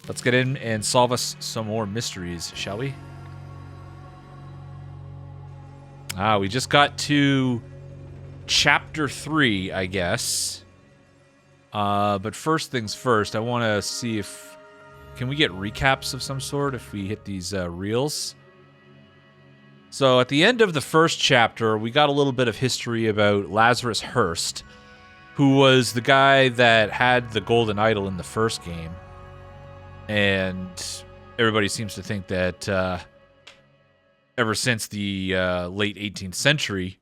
Let's get in and solve us some more mysteries, shall we? We just got to Chapter 3, I guess. But first things first, I want to see if... Can we get recaps of some sort if we hit these reels? So at the end of the first chapter, we got a little bit of history about Lazarus Hurst, who was the guy that had the golden idol in the first game. And everybody seems to think that ever since the late 18th century,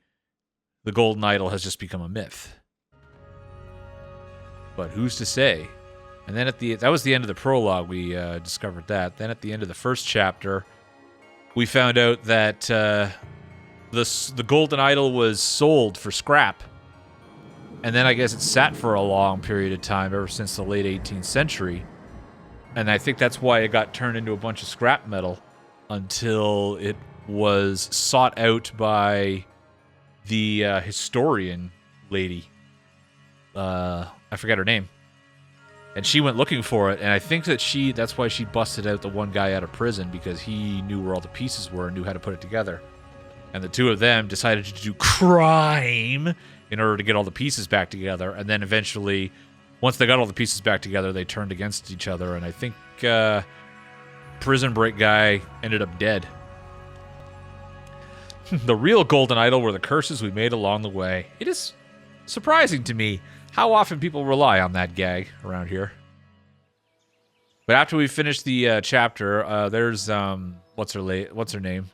the golden idol has just become a myth. But who's to say? And then that was the end of the prologue. We discovered that. Then at the end of the first chapter, we found out that the golden idol was sold for scrap. And then I guess it sat for a long period of time, ever since the late 18th century. And I think that's why it got turned into a bunch of scrap metal until it was sought out by the historian lady. I forget her name. And she went looking for it, and I think that that's why she busted out the one guy out of prison, because he knew where all the pieces were and knew how to put it together. And the two of them decided to do crime in order to get all the pieces back together, and then eventually, once they got all the pieces back together, they turned against each other, and I think prison break guy ended up dead. The real golden idol were the curses we made along the way. It is surprising to me how often people rely on that gag around here. But after we finish the chapter, there's what's her name?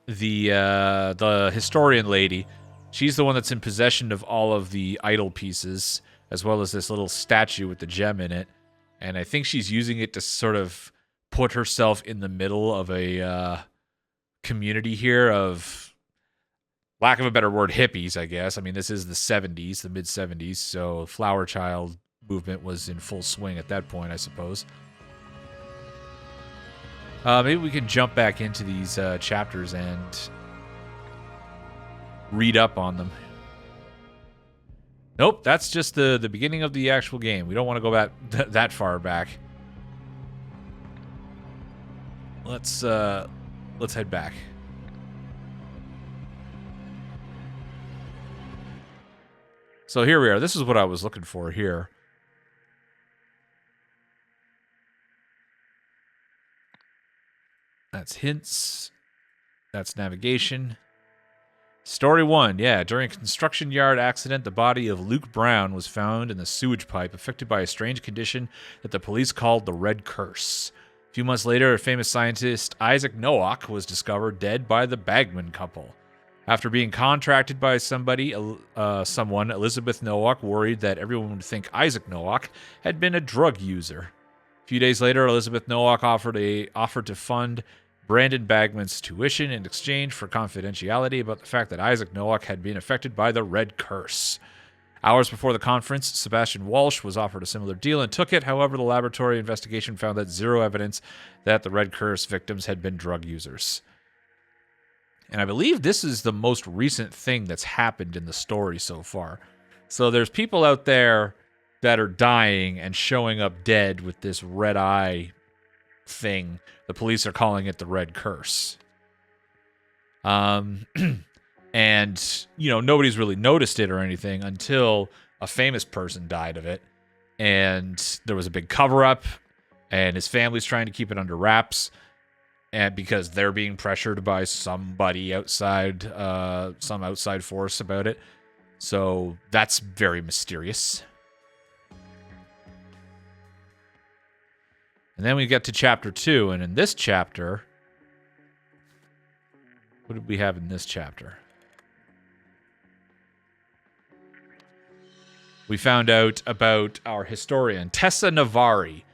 The historian lady. She's the one that's in possession of all of the idol pieces, as well as this little statue with the gem in it. And I think she's using it to sort of put herself in the middle of a community here of, lack of a better word, hippies, I guess. I mean, this is the 70s, the mid-70s, so Flower Child movement was in full swing at that point, I suppose. Maybe we can jump back into these chapters and read up on them. Nope, that's just the beginning of the actual game. We don't want to go back that far back. Let's head back. So here we are. This is what I was looking for here. That's hints. That's navigation. Story 1. Yeah, during a construction yard accident, the body of Luke Brown was found in the sewage pipe, affected by a strange condition that the police called the Red Curse. A few months later, a famous scientist, Isaac Nowak, was discovered dead by the Bagman couple. After being contracted by someone, Elizabeth Nowak worried that everyone would think Isaac Nowak had been a drug user. A few days later, Elizabeth Nowak offered to fund Brandon Bagman's tuition in exchange for confidentiality about the fact that Isaac Nowak had been affected by the Red Curse. Hours before the conference, Sebastian Walsh was offered a similar deal and took it. However, the laboratory investigation found that zero evidence that the Red Curse victims had been drug users. And I believe this is the most recent thing that's happened in the story so far. So there's people out there that are dying and showing up dead with this red eye thing. The police are calling it the Red Curse. And, nobody's really noticed it or anything until a famous person died of it. And there was a big cover-up, and his family's trying to keep it under wraps. And because they're being pressured by somebody outside, some outside force about it. So that's very mysterious. And then we get to chapter 2, and in this chapter, what did we have in this chapter? We found out about our historian, Tessa Navari.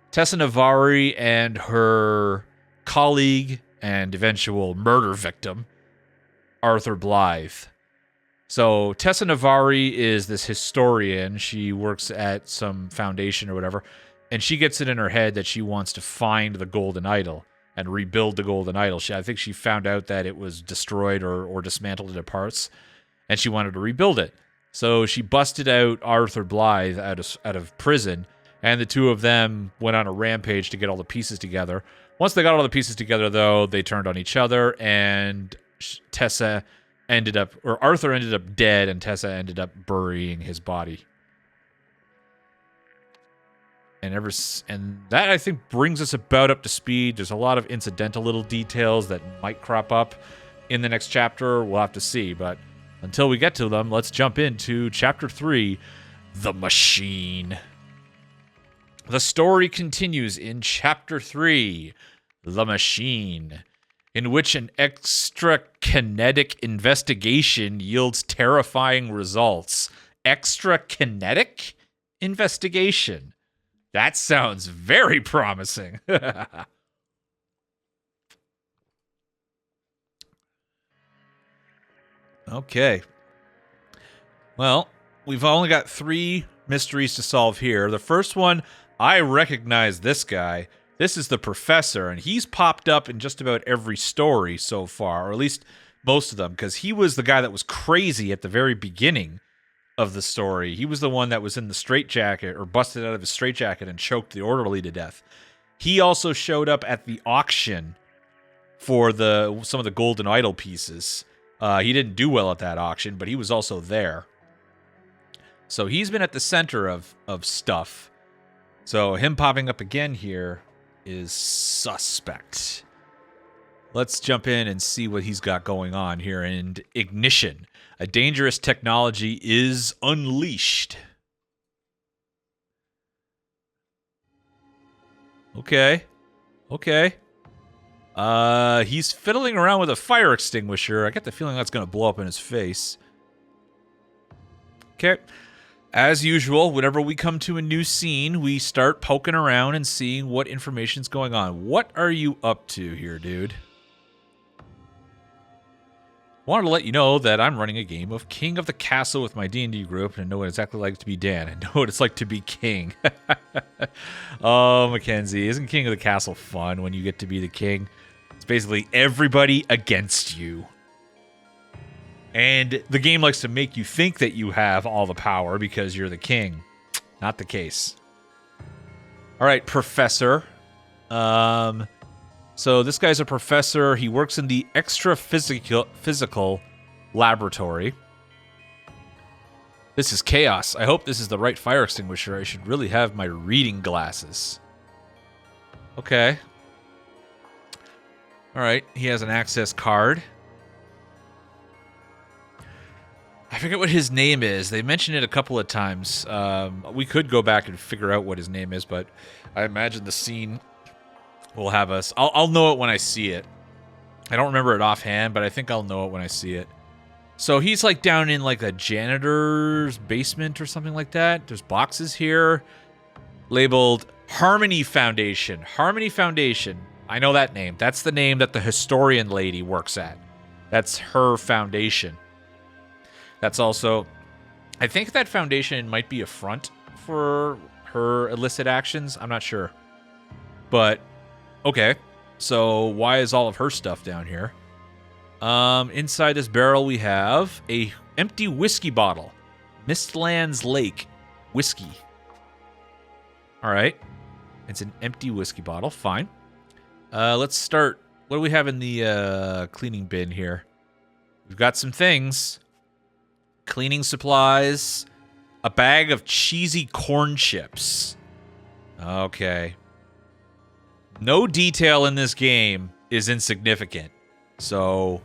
Tessa Navari and her colleague and eventual murder victim, Arthur Blythe. So Tessa Navari is this historian. She works at some foundation or whatever, and she gets it in her head that she wants to find the golden idol and rebuild the golden idol. I think she found out that it was destroyed or dismantled into parts, and she wanted to rebuild it. So she busted out Arthur Blythe out of prison And the two of them went on a rampage to get all the pieces together. Once they got all the pieces together, though, they turned on each other, and Arthur ended up dead, and Tessa ended up burying his body. And that, I think, brings us about up to speed. There's a lot of incidental little details that might crop up in the next chapter. We'll have to see. But until we get to them, let's jump into Chapter 3, The Machine. The story continues in Chapter 3, The Machine, in which an extra-kinetic investigation yields terrifying results. Extra-kinetic investigation? That sounds very promising. Okay. Well, we've only got 3 mysteries to solve here. The first one, I recognize this guy. This is the professor, and he's popped up in just about every story so far, or at least most of them, because he was the guy that was crazy at the very beginning of the story. He was the one that was in the straitjacket, or busted out of his straitjacket and choked the orderly to death. He also showed up at the auction for some of the golden idol pieces. He didn't do well at that auction, but he was also there. So he's been at the center of stuff. So him popping up again here is suspect. Let's jump in and see what he's got going on here. And Ignition. A dangerous technology is unleashed. Okay. He's fiddling around with a fire extinguisher. I get the feeling that's going to blow up in his face. Okay. As usual, whenever we come to a new scene, we start poking around and seeing what information's going on. What are you up to here, dude? Wanted to let you know that I'm running a game of King of the Castle with my D&D group, and I know what it's exactly like to be Dan. I know what it's like to be king. Oh, Mackenzie, isn't King of the Castle fun when you get to be the king? It's basically everybody against you. And the game likes to make you think that you have all the power because you're the king. Not the case. All right, Professor. So this guy's a professor. He works in the physical laboratory. This is chaos. I hope this is the right fire extinguisher. I should really have my reading glasses. Okay. All right. He has an access card. I forget what his name is. They mentioned it a couple of times. We could go back and figure out what his name is, but I imagine the scene will have us. I'll know it when I see it. I don't remember it offhand, but I think I'll know it when I see it. So he's like down in like a janitor's basement or something like that. There's boxes here labeled Harmony Foundation. Harmony Foundation. I know that name. That's the name that the historian lady works at. That's her foundation. That's also, I think that foundation might be a front for her illicit actions. I'm not sure. But, okay. So why is all of her stuff down here? Inside this barrel we have a empty whiskey bottle. Mistlands Lake whiskey. All right. It's an empty whiskey bottle. Fine. Let's start. What do we have in the cleaning bin here? We've got some things. Cleaning supplies. A bag of cheesy corn chips. Okay. No detail in this game is insignificant. So,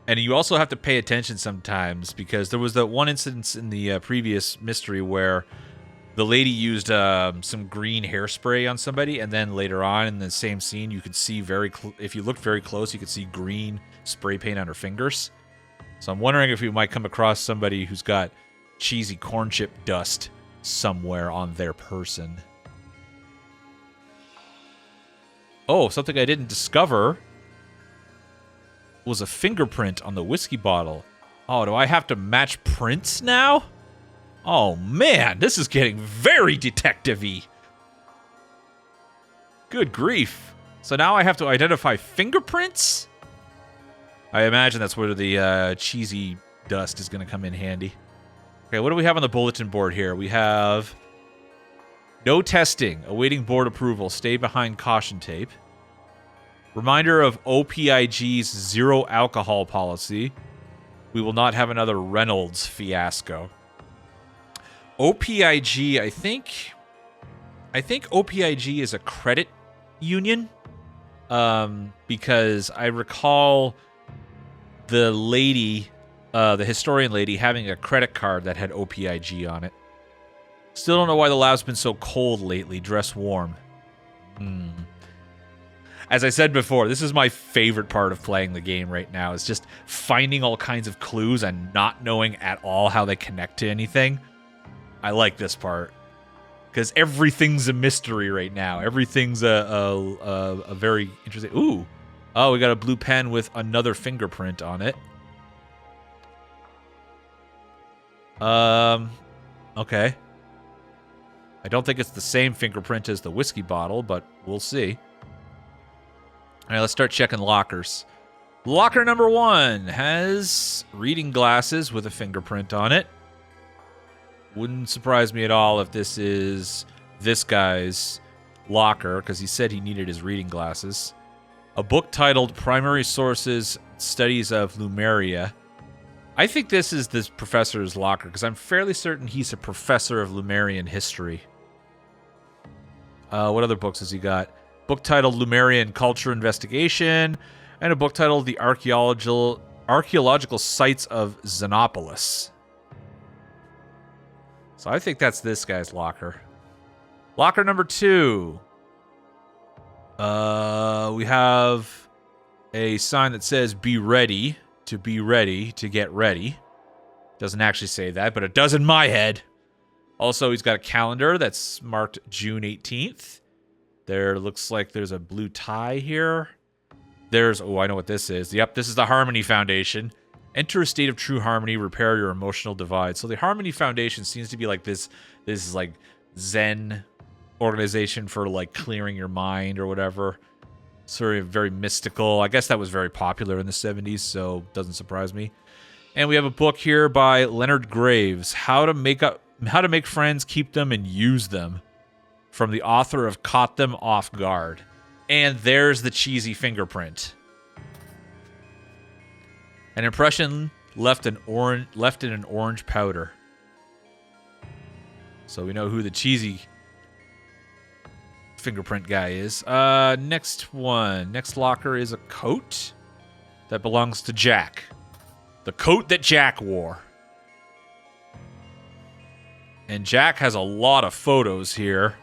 and you also have to pay attention sometimes because there was that one instance in the previous mystery where the lady used some green hairspray on somebody, and then later on in the same scene, you could see if you looked very close, you could see green spray paint on her fingers. So I'm wondering if we might come across somebody who's got cheesy corn chip dust somewhere on their person. Oh, something I didn't discover was a fingerprint on the whiskey bottle. Oh, do I have to match prints now? Oh, man, this is getting very detective-y. Good grief. So now I have to identify fingerprints? I imagine that's where the cheesy dust is going to come in handy. Okay, what do we have on the bulletin board here? We have No testing. Awaiting board approval. Stay behind caution tape. Reminder of OPIG's zero alcohol policy. We will not have another Reynolds fiasco. OPIG, I think OPIG is a credit union. Because I recall the lady, the historian lady, having a credit card that had OPIG on it. Still don't know why the lab's been so cold lately. Dress warm. As I said before, this is my favorite part of playing the game right now. Is just finding all kinds of clues and not knowing at all how they connect to anything. I like this part. Because everything's a mystery right now. Everything's a very interesting... Ooh. Oh, we got a blue pen with another fingerprint on it. Okay. I don't think it's the same fingerprint as the whiskey bottle, but we'll see. All right, let's start checking lockers. Locker number 1 has reading glasses with a fingerprint on it. Wouldn't surprise me at all if this is this guy's locker, because he said he needed his reading glasses. A book titled Primary Sources, Studies of Lumeria. I think this is this professor's locker, because I'm fairly certain he's a professor of Lumerian history. What other books has he got? Book titled Lumerian Culture Investigation, and a book titled The Archaeological Sites of Xenopolis. So I think that's this guy's locker. Locker number 2. We have a sign that says be ready to get ready. Doesn't actually say that, but it does in my head. Also, he's got a calendar that's marked June 18th. There looks like there's a blue tie here. There's, oh, I know what this is. Yep, this is the Harmony Foundation. Enter a state of true harmony, repair your emotional divide. So the Harmony Foundation seems to be like this is like Zen organization for like clearing your mind or whatever. Sort of very mystical. I guess that was very popular in the 70s, so doesn't surprise me. And we have a book here by Leonard Graves, How to Make Friends, Keep Them, and Use Them, from the author of Caught Them Off Guard. And there's the cheesy fingerprint. An impression left in an orange powder. So we know who the cheesy fingerprint guy is. Next one. Next locker is a coat that belongs to Jack. The coat that Jack wore. And Jack has a lot of photos here.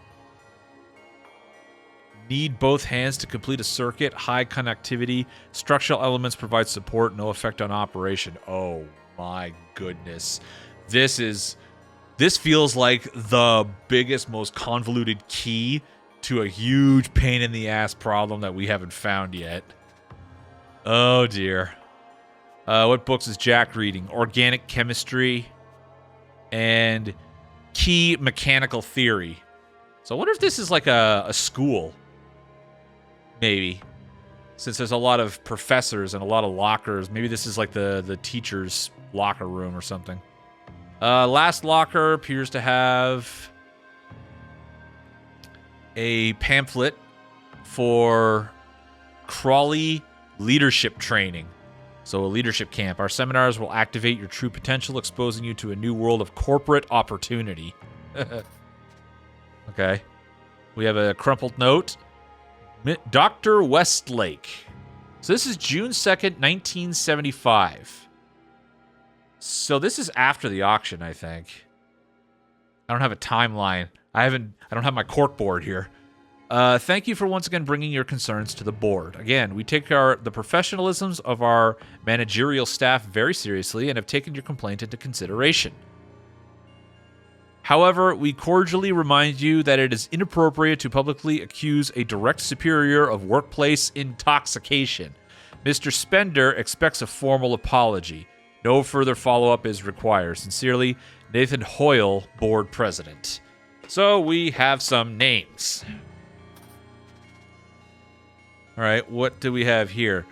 Need both hands to complete a circuit. High connectivity. Structural elements provide support. No effect on operation. Oh my goodness. This feels like the biggest, most convoluted key to a huge pain in the ass problem that we haven't found yet. Oh dear. What books is Jack reading? Organic Chemistry and Key Mechanical Theory. So I wonder if this is like a school. Maybe. Since there's a lot of professors and a lot of lockers, maybe this is like the teacher's locker room or something. Last locker appears to have a pamphlet for Crawley leadership training. So a leadership camp. Our seminars will activate your true potential, exposing you to a new world of corporate opportunity. Okay. We have a crumpled note. Dr. Westlake. So this is June 2nd, 1975. So this is after the auction, I think. I don't have a timeline. I don't have my corkboard here. Thank you for once again bringing your concerns to the board. Again, we take the professionalisms of our managerial staff very seriously and have taken your complaint into consideration. However, we cordially remind you that it is inappropriate to publicly accuse a direct superior of workplace intoxication. Mr. Spender expects a formal apology. No further follow-up is required. Sincerely, Nathan Hoyle, Board President. So we have some names. All right, what do we have here?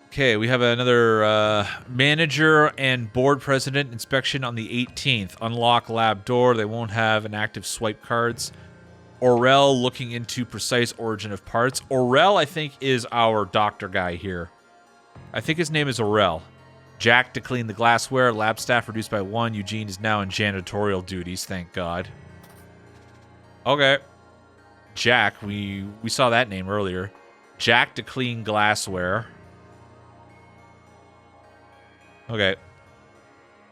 Okay, we have another manager and board president inspection on the 18th. Unlock lab door. They won't have an active swipe cards. Aurel looking into precise origin of parts. Aurel, I think, is our doctor guy here. I think his name is Aurel. Jack to clean the glassware. Lab staff reduced by 1. Eugene is now in janitorial duties, thank God. Okay. Jack, we saw that name earlier. Jack to clean glassware. Okay.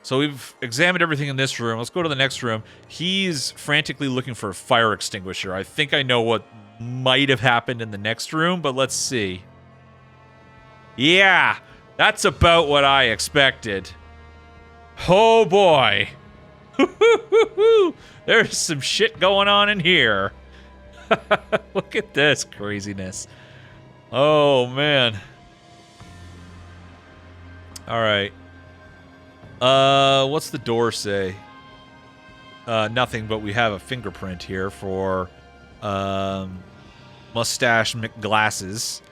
So we've examined everything in this room. Let's go to the next room. He's frantically looking for a fire extinguisher. I think I know what might have happened in the next room, but let's see. Yeah, that's about what I expected. Oh boy. There's some shit going on in here. Look at this craziness. Oh, man. All right. What's the door say? Nothing, but we have a fingerprint here for Mustache McGlasses.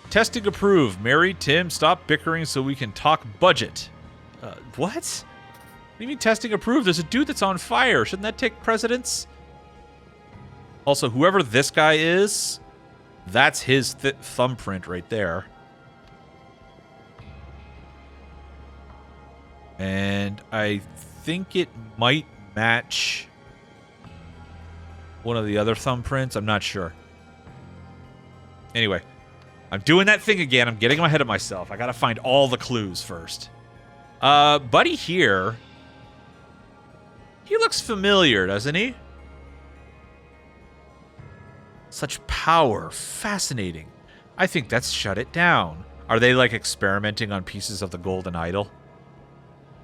Testing approved. Mary, Tim, stop bickering so we can talk budget. What? What do you mean testing approved? There's a dude that's on fire. Shouldn't that take precedence? Also, whoever this guy is, that's his thumbprint right there. And I think it might match one of the other thumbprints. I'm not sure. Anyway, I'm doing that thing again. I'm getting ahead of myself. I gotta find all the clues first. Buddy here, he looks familiar, doesn't he? Such power. Fascinating. I think that's shut it down. Are they, like, experimenting on pieces of the golden idol?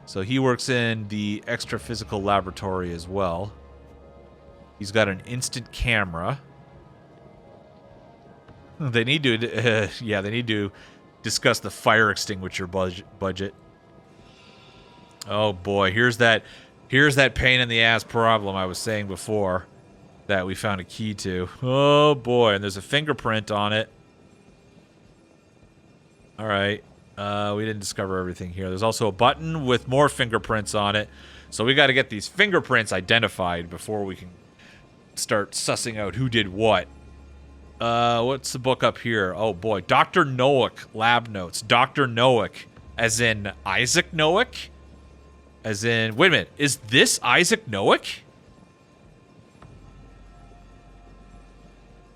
So he works in the extra-physical laboratory as well. He's got an instant camera. They need to, yeah, they need to discuss the fire extinguisher budget. Oh boy, here's that pain in the ass problem I was saying before that we found a key to. Oh boy, and there's a fingerprint on it. All right. We didn't discover everything here. There's also a button with more fingerprints on it. So we got to get these fingerprints identified before we can start sussing out who did what. What's the book up here? Oh boy, Dr. Noack lab notes. Dr. Noack, as in Isaac Noack? As in, wait a minute, is this Isaac Noack?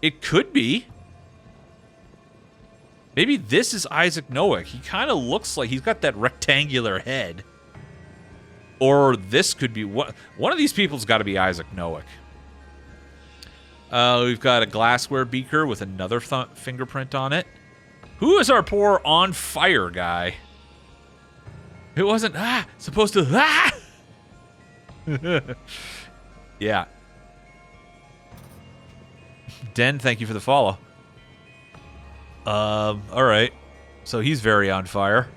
It could be. Maybe this is Isaac Noack. He kind of looks like he's got that rectangular head. Or this could be... One of these people's got to be Isaac Noack. We've got a glassware beaker with another fingerprint on it. Who is our poor on fire guy? It wasn't supposed to... Yeah. Den, thank you for the follow. Alright. So he's very on fire.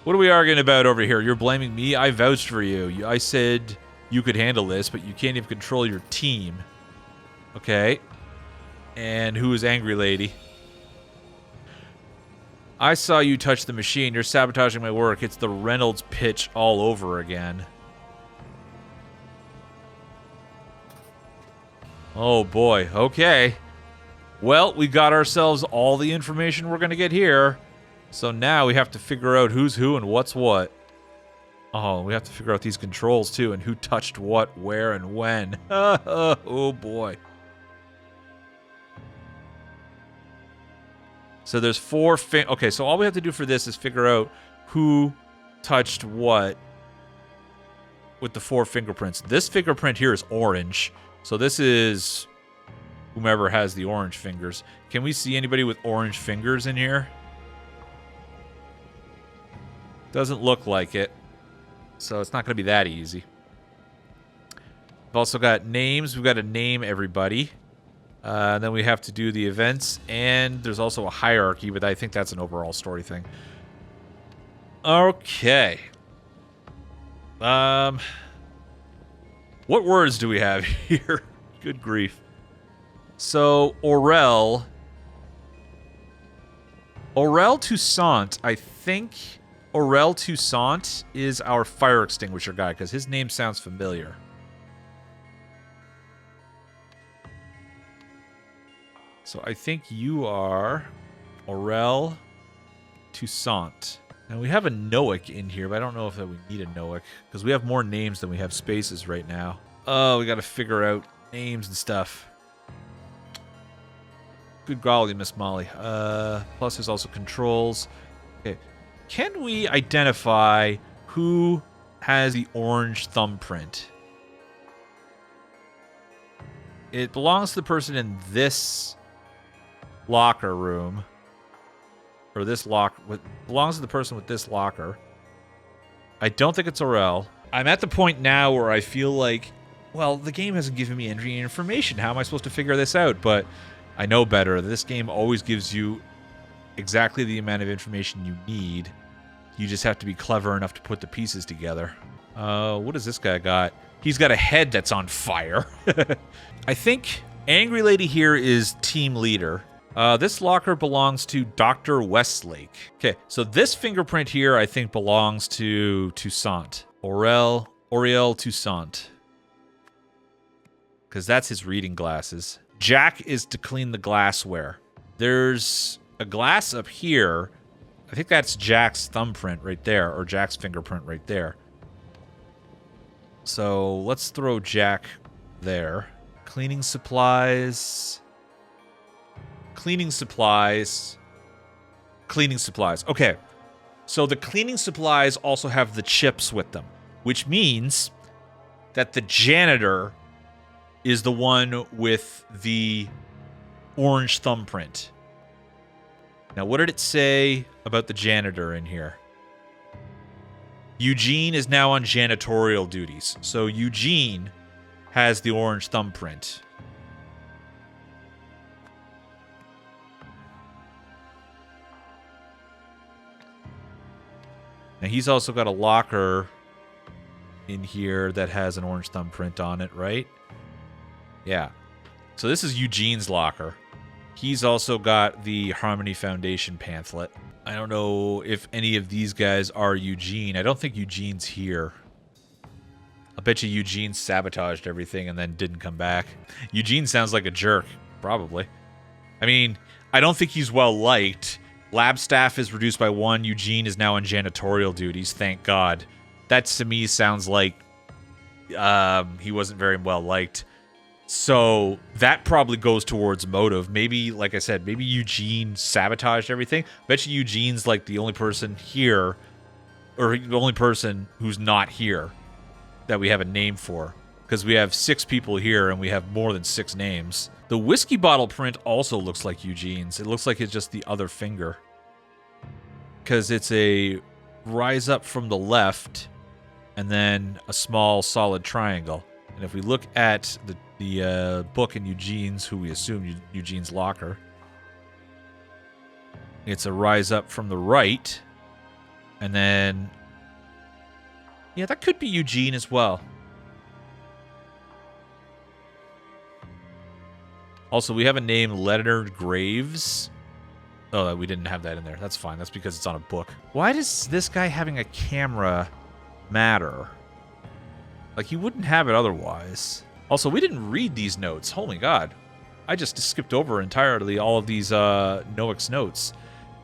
What are we arguing about over here? You're blaming me? I vouched for you. I said you could handle this, but you can't even control your team. Okay. And who is Angry Lady? I saw you touch the machine. You're sabotaging my work. It's the Reynolds pitch all over again. Oh boy. Okay. Well, we got ourselves all the information we're going to get here. So now we have to figure out who's who and what's what. Oh, we have to figure out these controls too and who touched what, where, and when. Oh boy. So there's 4 okay, so all we have to do for this is figure out who touched what with the 4 fingerprints. This fingerprint here is orange. So this is whomever has the orange fingers. Can we see anybody with orange fingers in here? Doesn't look like it. So it's not going to be that easy. We've also got names. We've got to name everybody. And then we have to do the events. And there's also a hierarchy, but I think that's an overall story thing. Okay. What words do we have here? Good grief. So, Aurel Toussaint, I think Aurel Toussaint is our fire extinguisher guy, because his name sounds familiar. So I think you are Aurel Toussaint. Now we have a Noack in here, but I don't know if that we need a Noack because we have more names than we have spaces right now. Oh, we got to figure out names and stuff. Good golly, Miss Molly. Plus there's also controls. Okay. Can we identify who has the orange thumbprint? It belongs to the person in this locker room. Or this belongs to the person with this locker. I don't think it's Aurel. I'm at the point now where I feel like, well, the game hasn't given me any information. How am I supposed to figure this out? But I know better. This game always gives you exactly the amount of information you need. You just have to be clever enough to put the pieces together. What does this guy got? He's got a head that's on fire. I think Angry Lady here is team leader. This locker belongs to Dr. Westlake. Okay, so this fingerprint here I think belongs to Toussaint. Aurel Toussaint. Because that's his reading glasses. Jack is to clean the glassware. There's a glass up here. I think that's Jack's thumbprint right there, or Jack's fingerprint right there. So let's throw Jack there. Cleaning supplies. Cleaning supplies. Cleaning supplies. Okay. So the cleaning supplies also have the chips with them, which means that the janitor is the one with the orange thumbprint. Now, what did it say about the janitor in here? Eugene is now on janitorial duties. So Eugene has the orange thumbprint. Now, he's also got a locker in here that has an orange thumbprint on it, right? Yeah. So this is Eugene's locker. He's also got the Harmony Foundation pamphlet. I don't know if any of these guys are Eugene. I don't think Eugene's here. I bet you Eugene sabotaged everything and then didn't come back. Eugene sounds like a jerk, probably. I mean, I don't think he's well liked. Lab staff is reduced by 1. Eugene is now on janitorial duties, thank God. That to me sounds like he wasn't very well liked. So that probably goes towards motive. Maybe, like I said, maybe Eugene sabotaged everything. I bet you Eugene's like the only person here, or the only person who's not here that we have a name for. Because we have 6 people here and we have more than 6 names. The whiskey bottle print also looks like Eugene's. It looks like it's just the other finger. Because it's a rise up from the left and then a small solid triangle. And if we look at the book in Eugene's, who we assume Eugene's locker, it's a rise up from the right. And then, yeah, that could be Eugene as well. Also, we have a name, Leonard Graves. Oh, we didn't have that in there. That's fine. That's because it's on a book. Why does this guy having a camera matter? Like, he wouldn't have it otherwise. Also, we didn't read these notes. Holy God. I just skipped over entirely all of these Noack's notes.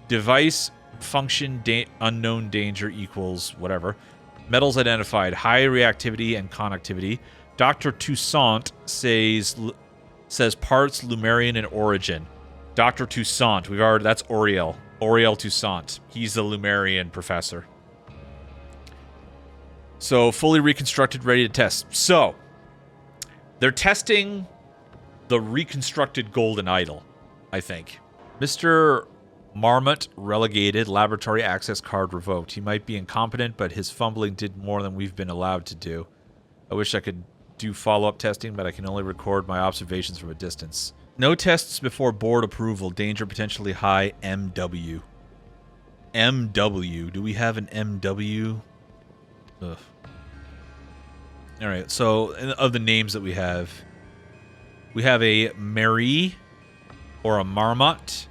Device, function, unknown danger equals whatever. Metals identified, high reactivity and conductivity. Dr. Toussaint says parts Lumerian in origin. Dr. Toussaint, that's Aurel Toussaint. He's the Lumerian professor. So, fully reconstructed, ready to test. So, they're testing the reconstructed golden idol, I think. Mr. Marmot relegated, laboratory access card revoked. He might be incompetent, but his fumbling did more than we've been allowed to do. I wish I could do follow-up testing, but I can only record my observations from a distance. No tests before board approval. Danger potentially high. MW. MW. Do we have an MW? Ugh. Alright, so of the names that we have a Marie or a Marmot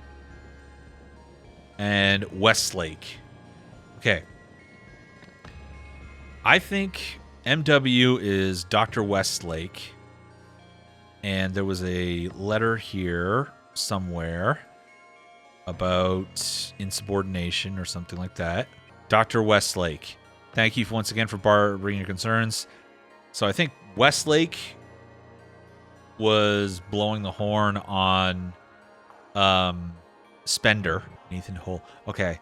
and Westlake. Okay. I think MW is Dr. Westlake. And there was a letter here somewhere about insubordination or something like that. Dr. Westlake. Thank you once again for bringing your concerns. So I think Westlake was blowing the horn on Spender. Nathan Hole. Okay.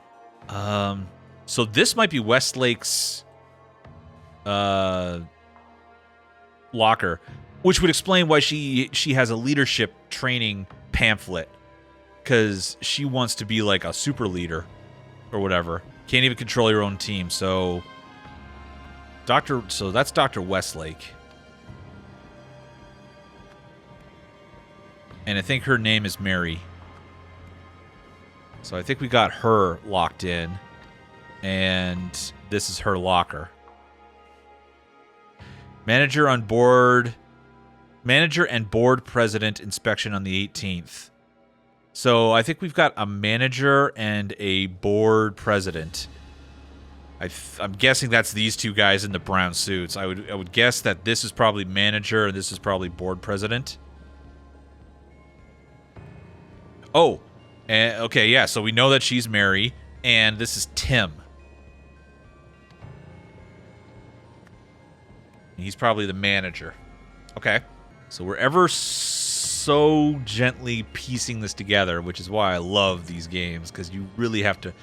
So this might be Westlake's locker, which would explain why she has a leadership training pamphlet, because she wants to be like a super leader or whatever. Can't even control your own team. So that's Dr. Westlake. And I think her name is Mary. So I think we got her locked in, and this is her locker. Manager and board president inspection on the 18th. So I think we've got a manager and a board president. I'm guessing that's these two guys in the brown suits. I would guess that this is probably manager and this is probably board president. Oh, okay, yeah. So we know that she's Mary, and this is Tim. He's probably the manager. Okay. So we're ever so gently piecing this together, which is why I love these games, because you really have to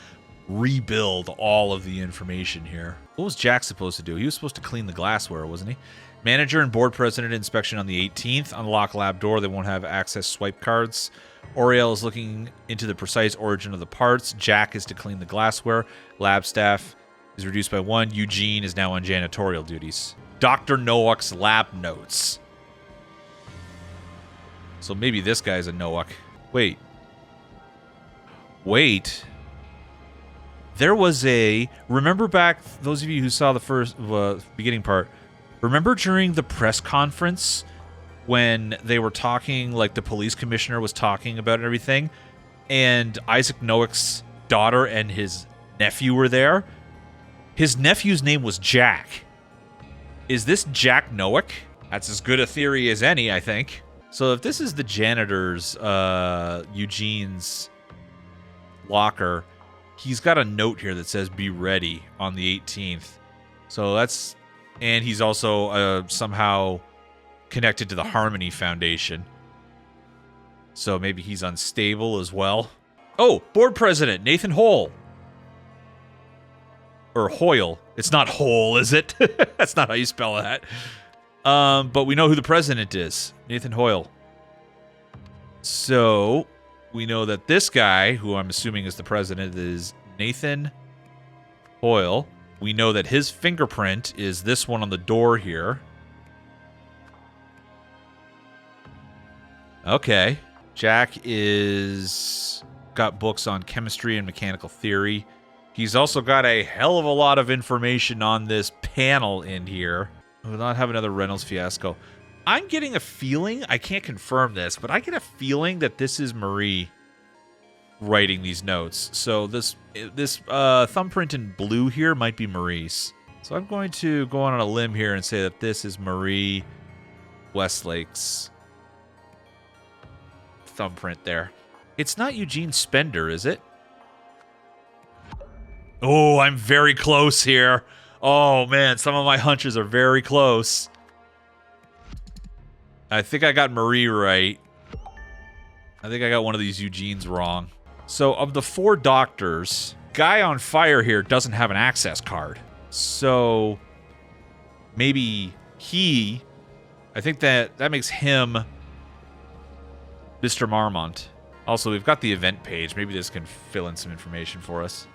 rebuild all of the information here. What was Jack supposed to do? He was supposed to clean the glassware, wasn't he? Manager and board president inspection on the 18th. Unlock lab door. They won't have access swipe cards. Oriel is looking into the precise origin of the parts. Jack is to clean the glassware. Lab staff is reduced by 1. Eugene is now on janitorial duties. Dr. Nowak's lab notes. So maybe this guy's a Nowak. Wait. There was a... Remember back, those of you who saw the first beginning part, remember during the press conference when they were talking, like the police commissioner was talking about everything, and Isaac Nowak's daughter and his nephew were there? His nephew's name was Jack. Is this Jack Nowak? That's as good a theory as any, I think. So if this is the janitor's, Eugene's locker, he's got a note here that says be ready on the 18th. So that's... And he's also somehow connected to the Harmony Foundation. So maybe he's unstable as well. Oh, board president, Nathan Hole. Or Hoyle. It's not Hole, is it? That's not how you spell that. But we know who the president is. Nathan Hoyle. So, we know that this guy, who I'm assuming is the president, is Nathan Hoyle. We know that his fingerprint is this one on the door here. Okay. Jack is... got books on chemistry and mechanical theory. He's also got a hell of a lot of information on this panel in here. We'll not have another Reynolds fiasco. I'm getting a feeling, I can't confirm this, but I get a feeling that this is Marie writing these notes. So this thumbprint in blue here might be Marie's. So I'm going to go on a limb here and say that this is Marie Westlake's thumbprint there. It's not Eugene Spender, is it? Oh, I'm very close here. Oh, man, some of my hunches are very close. I think I got Marie right. I think I got one of these Eugenes wrong. So, of the 4 doctors, guy on fire here doesn't have an access card. So, maybe he... I think that makes him Mr. Marmont. Also, we've got the event page. Maybe this can fill in some information for us.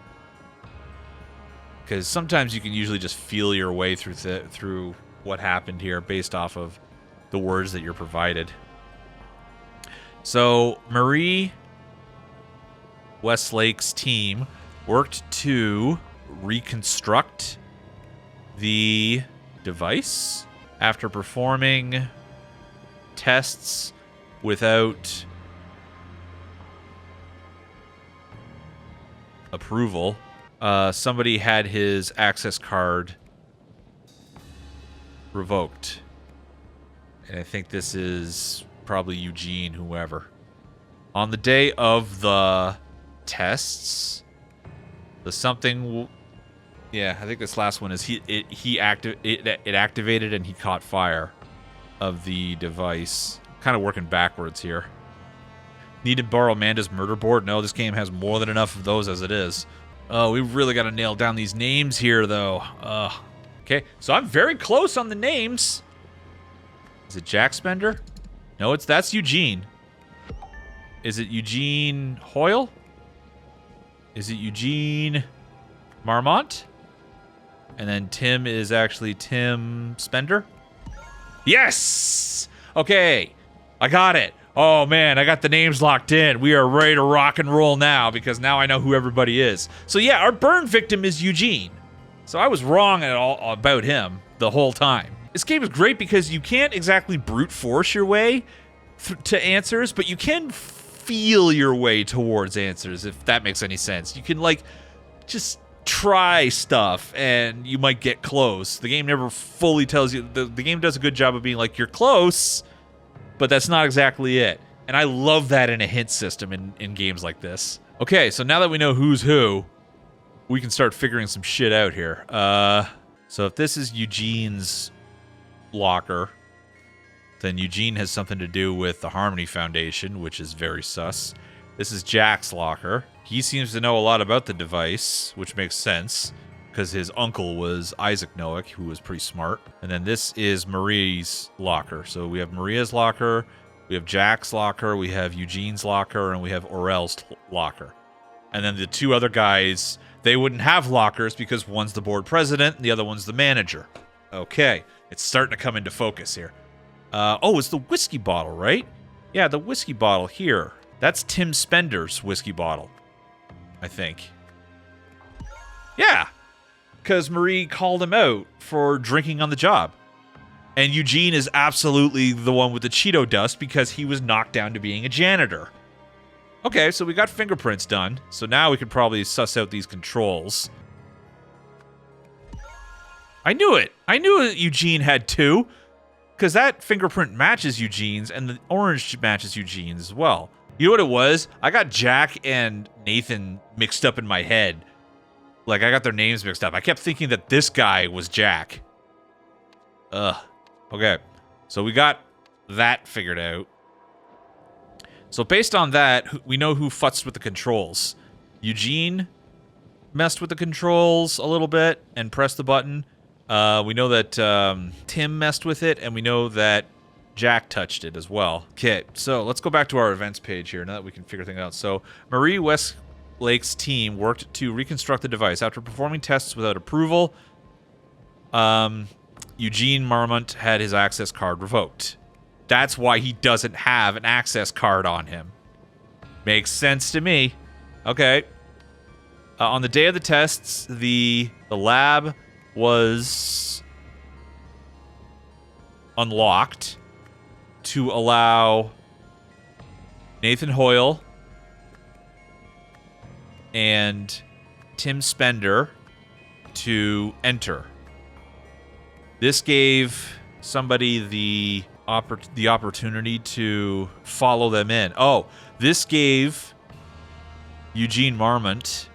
Because sometimes you can usually just feel your way through what happened here based off of the words that you're provided. So, Marie Westlake's team worked to reconstruct the device after performing tests without approval. Somebody had his access card revoked. And I think this is probably Eugene, whoever. On the day of the tests, the something... Yeah, I think this last one is it activated and he caught fire of the device. Kind of working backwards here. Need to borrow Amanda's murder board? No, this game has more than enough of those as it is. Oh, we really got to nail down these names here, though. Okay, so I'm very close on the names. Is it Jack Spender? No, that's Eugene. Is it Eugene Hoyle? Is it Eugene Marmont? And then Tim is actually Tim Spender? Yes! Okay, I got it. Oh man, I got the names locked in. We are ready to rock and roll now because now I know who everybody is. So yeah, our burn victim is Eugene. So I was wrong at all about him the whole time. This game is great because you can't exactly brute force your way to answers, but you can feel your way towards answers, if that makes any sense. You can, like, just try stuff and you might get close. The game never fully tells you. The game does a good job of being like, you're close, but that's not exactly it. And I love that in a hint system in games like this. Okay, so now that we know who's who, we can start figuring some shit out here. So if this is Eugene's locker, then Eugene has something to do with the Harmony Foundation, which is very sus. This is Jack's locker. He seems to know a lot about the device, which makes sense, because his uncle was Isaac Noack, who was pretty smart. And then this is Marie's locker. So we have Maria's locker, we have Jack's locker, we have Eugene's locker, and we have Aurel's locker. And then the two other guys, they wouldn't have lockers because one's the board president and the other one's the manager. Okay, it's starting to come into focus here. Oh, it's the whiskey bottle, right? Yeah, the whiskey bottle here. That's Tim Spender's whiskey bottle, I think. Yeah, because Marie called him out for drinking on the job. And Eugene is absolutely the one with the Cheeto dust because he was knocked down to being a janitor. Okay, so we got fingerprints done. So now we could probably suss out these controls. I knew it. I knew Eugene had two. Because that fingerprint matches Eugene's, and the orange matches Eugene's as well. You know what it was? I got Jack and Nathan mixed up in my head. Like, I got their names mixed up. I kept thinking that this guy was Jack. Ugh. Okay. So we got that figured out. So based on that, we know who futzed with the controls. Eugene messed with the controls a little bit and pressed the button. We know that Tim messed with it, and we know that Jack touched it as well. Okay, so let's go back to our events page here now that we can figure things out. So Marie Westlake's team worked to reconstruct the device. After performing tests without approval, Eugene Marmont had his access card revoked. That's why he doesn't have an access card on him. Makes sense to me. Okay. On the day of the tests, the lab was unlocked to allow Nathan Hoyle and Tim Spender to enter. This gave somebody the opportunity to follow them in. Oh, this gave Eugene Marmont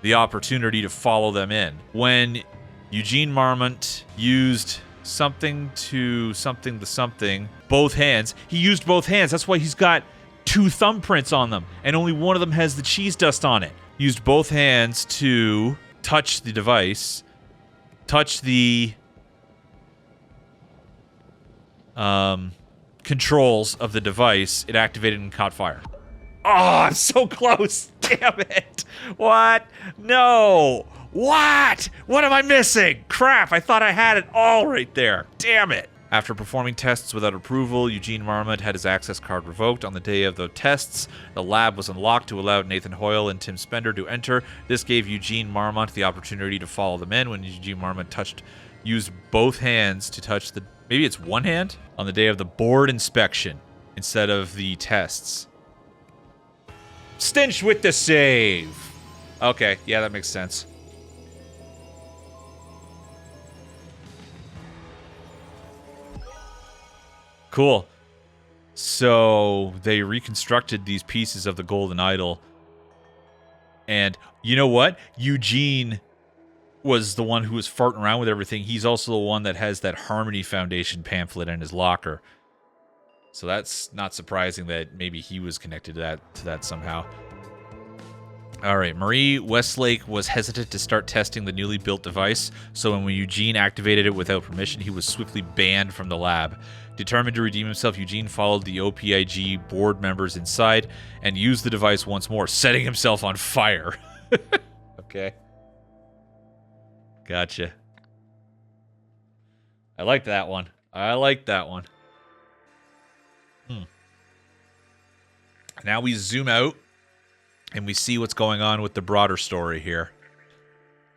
the opportunity to follow them in. When Eugene Marmont used something to something to something, both hands, he used both hands. That's why he's got two thumbprints on them, and only one of them has the cheese dust on it. Used both hands to touch the device, touch the controls of the device. It activated and caught fire. Oh, I'm so close. Damn it. What? No. What? What am I missing? Crap, I thought I had it all right there. Damn it. After performing tests without approval, Eugene Marmont had his access card revoked. On the day of the tests, the lab was unlocked to allow Nathan Hoyle and Tim Spender to enter. This gave Eugene Marmont the opportunity to follow them in. When Eugene Marmont used both hands to touch the... Maybe it's one hand? On the day of the board inspection instead of the tests. Stinch with the save. Okay, yeah, that makes sense. Cool. So they reconstructed these pieces of the golden idol. And you know what? Eugene was the one who was farting around with everything. He's also the one that has that Harmony Foundation pamphlet in his locker. So that's not surprising that maybe he was connected to that somehow. All right, Marie Westlake was hesitant to start testing the newly built device, so when Eugene activated it without permission, he was swiftly banned from the lab. Determined to redeem himself, Eugene followed the OPIG board members inside and used the device once more, setting himself on fire. Okay. Gotcha. I like that one. I like that one. Now we zoom out and we see what's going on with the broader story here.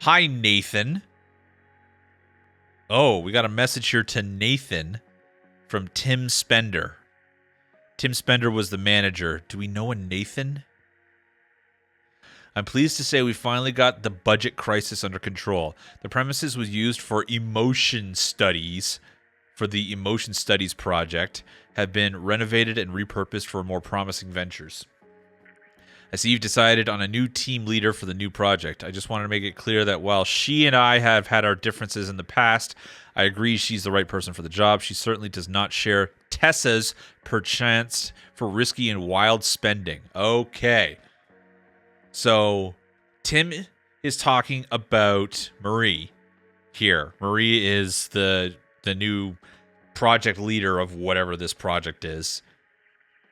Hi, Nathan. Oh, we got a message here to Nathan from Tim Spender. Tim Spender was the manager. Do we know a Nathan? I'm pleased to say we finally got the budget crisis under control. The premises was used for emotion studies, for the Emotion Studies project, have been renovated and repurposed for more promising ventures. I see you've decided on a new team leader for the new project. I just wanted to make it clear that while she and I have had our differences in the past, I agree she's the right person for the job. She certainly does not share Tessa's perchance for risky and wild spending. Okay. So, Tim is talking about Marie here. Marie is the new project leader of whatever this project is.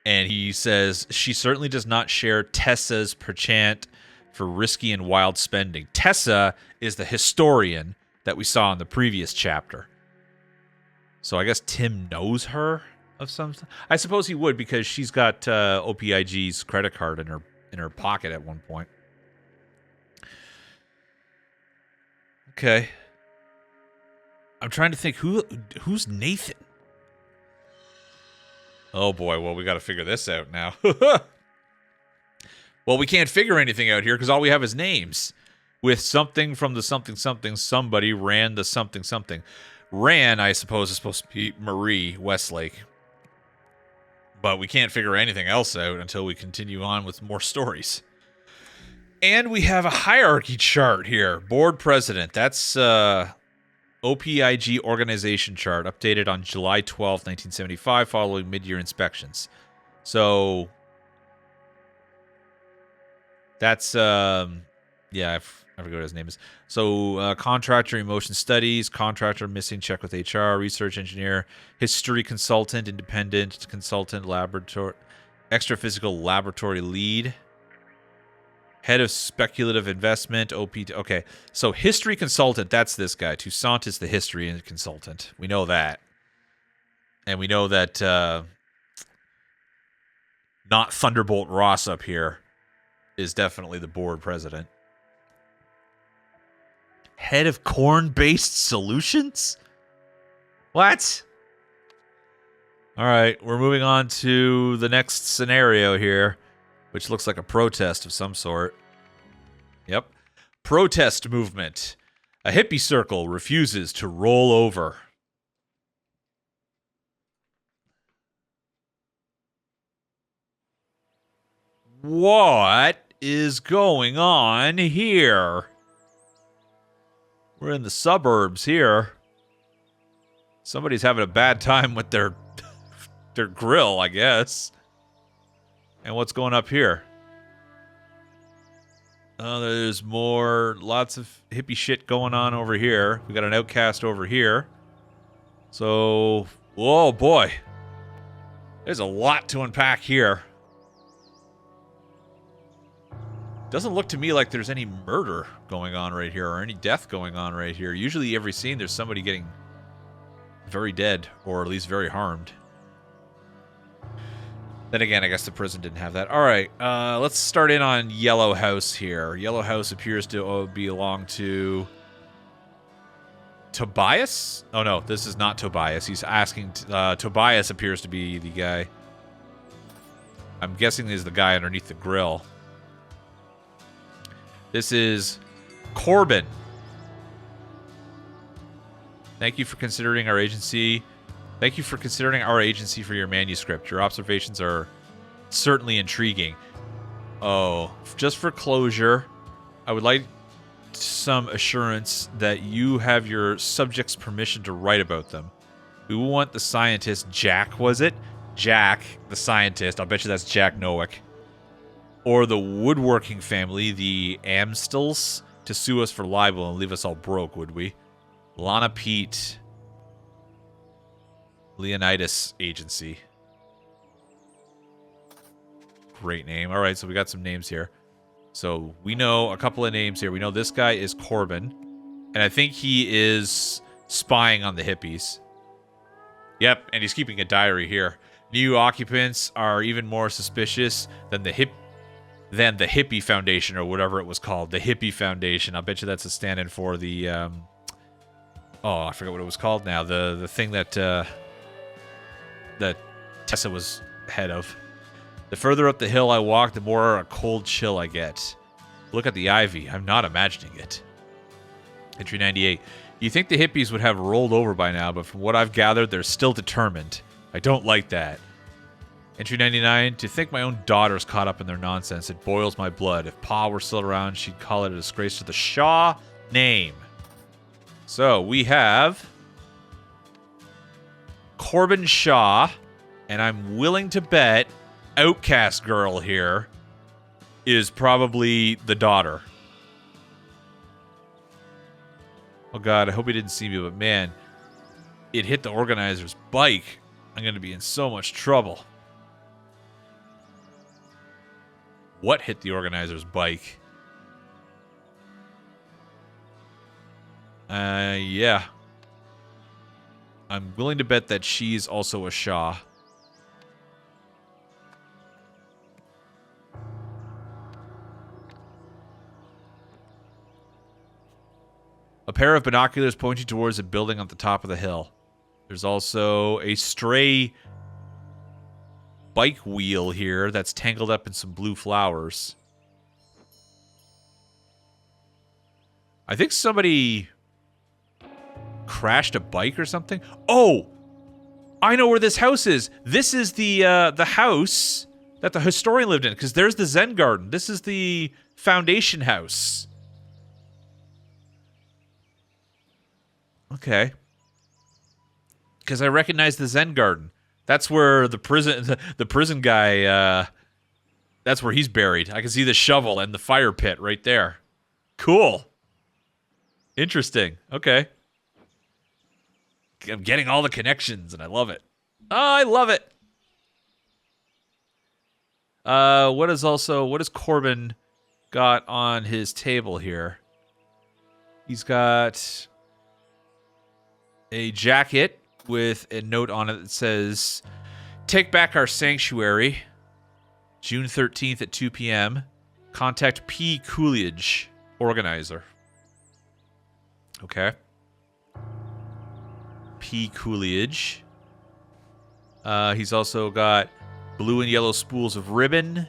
And he says she certainly does not share Tessa's perchance for risky and wild spending. Tessa is the historian that we saw in the previous chapter. So I guess Tim knows her of some. I suppose he would, because she's got OPIG's credit card in her pocket at one point. Okay. I'm trying to think who's Nathan. Oh boy, well, we got to figure this out now. Well, we can't figure anything out here because all we have is names. With something from the something something, somebody ran the something something. Ran, I suppose, is supposed to be Marie Westlake. But we can't figure anything else out until we continue on with more stories. And we have a hierarchy chart here. Board president. That's OPIG organization chart, updated on July 12, 1975, following mid-year inspections. So that's, yeah, I forget what his name is. So contractor emotion studies, contractor missing check with HR, research engineer, history consultant, independent consultant, laboratory, extra-physical laboratory lead, head of speculative investment, Okay, so history consultant, that's this guy. Toussaint is the history consultant. We know that. And we know that not Thunderbolt Ross up here is definitely the board president. Head of corn-based solutions? What? All right, we're moving on to the next scenario here, which looks like a protest of some sort. Yep. Protest movement. A hippie circle refuses to roll over. What is going on here? We're in the suburbs here. Somebody's having a bad time with their grill, I guess. And what's going up here? Oh, there's lots of hippie shit going on over here. We got an outcast over here. So, whoa, boy. There's a lot to unpack here. Doesn't look to me like there's any murder going on right here or any death going on right here. Usually every scene there's somebody getting very dead or at least very harmed. Then again, I guess the prison didn't have that. All right, let's start in on Yellow House here. Yellow House appears to belong to Tobias? Oh, no, this is not Tobias. He's asking... Tobias appears to be the guy. I'm guessing he's the guy underneath the grill. This is Corbin. Thank you for considering our agency Thank you for considering our agency for your manuscript. Your observations are certainly intriguing. Oh, just for closure, I would like some assurance that you have your subjects' permission to write about them. We want the scientist, Jack, was it? Jack, the scientist. I'll bet you that's Jack Nowick. Or the woodworking family, the Amstels, to sue us for libel and leave us all broke, would we? Lana Pete. Leonidas Agency. Great name. All right, so we got some names here. So we know a couple of names here. We know this guy is Corbin. And I think he is spying on the hippies. Yep, and he's keeping a diary here. New occupants are even more suspicious than the Hippie Foundation, or whatever it was called. The Hippie Foundation. I'll bet you that's a stand-in for the oh, I forget what it was called now. The thing that that Tessa was head of. The further up the hill I walk, the more a cold chill I get. Look at the ivy. I'm not imagining it. Entry 98. You think the hippies would have rolled over by now, but from what I've gathered, they're still determined. I don't like that. Entry 99. To think my own daughter's caught up in their nonsense, it boils my blood. If Pa were still around, she'd call it a disgrace to the Shaw name. So, we have Corbin Shaw, and I'm willing to bet Outcast Girl here is probably the daughter. Oh god, I hope he didn't see me, but man, it hit the organizer's bike. I'm going to be in so much trouble. What hit the organizer's bike? Yeah. I'm willing to bet that she's also a Shaw. A pair of binoculars pointing towards a building on the top of the hill. There's also a stray bike wheel here that's tangled up in some blue flowers. I think somebody crashed a bike or something. Oh! I know where this house is. This is the house that the historian lived in, because there's the Zen garden. This is the Foundation house. Okay. Because I recognize the Zen garden. That's where the prison guy, that's where he's buried. I can see the shovel and the fire pit right there. Cool. Interesting. Okay. I'm getting all the connections, and I love it. Oh, I love it. What has Corbin got on his table here? He's got a jacket with a note on it that says, "Take back our sanctuary, June 13th at 2 p.m. Contact P. Coolidge, organizer." Okay. P. Coolidge. He's also got blue and yellow spools of ribbon,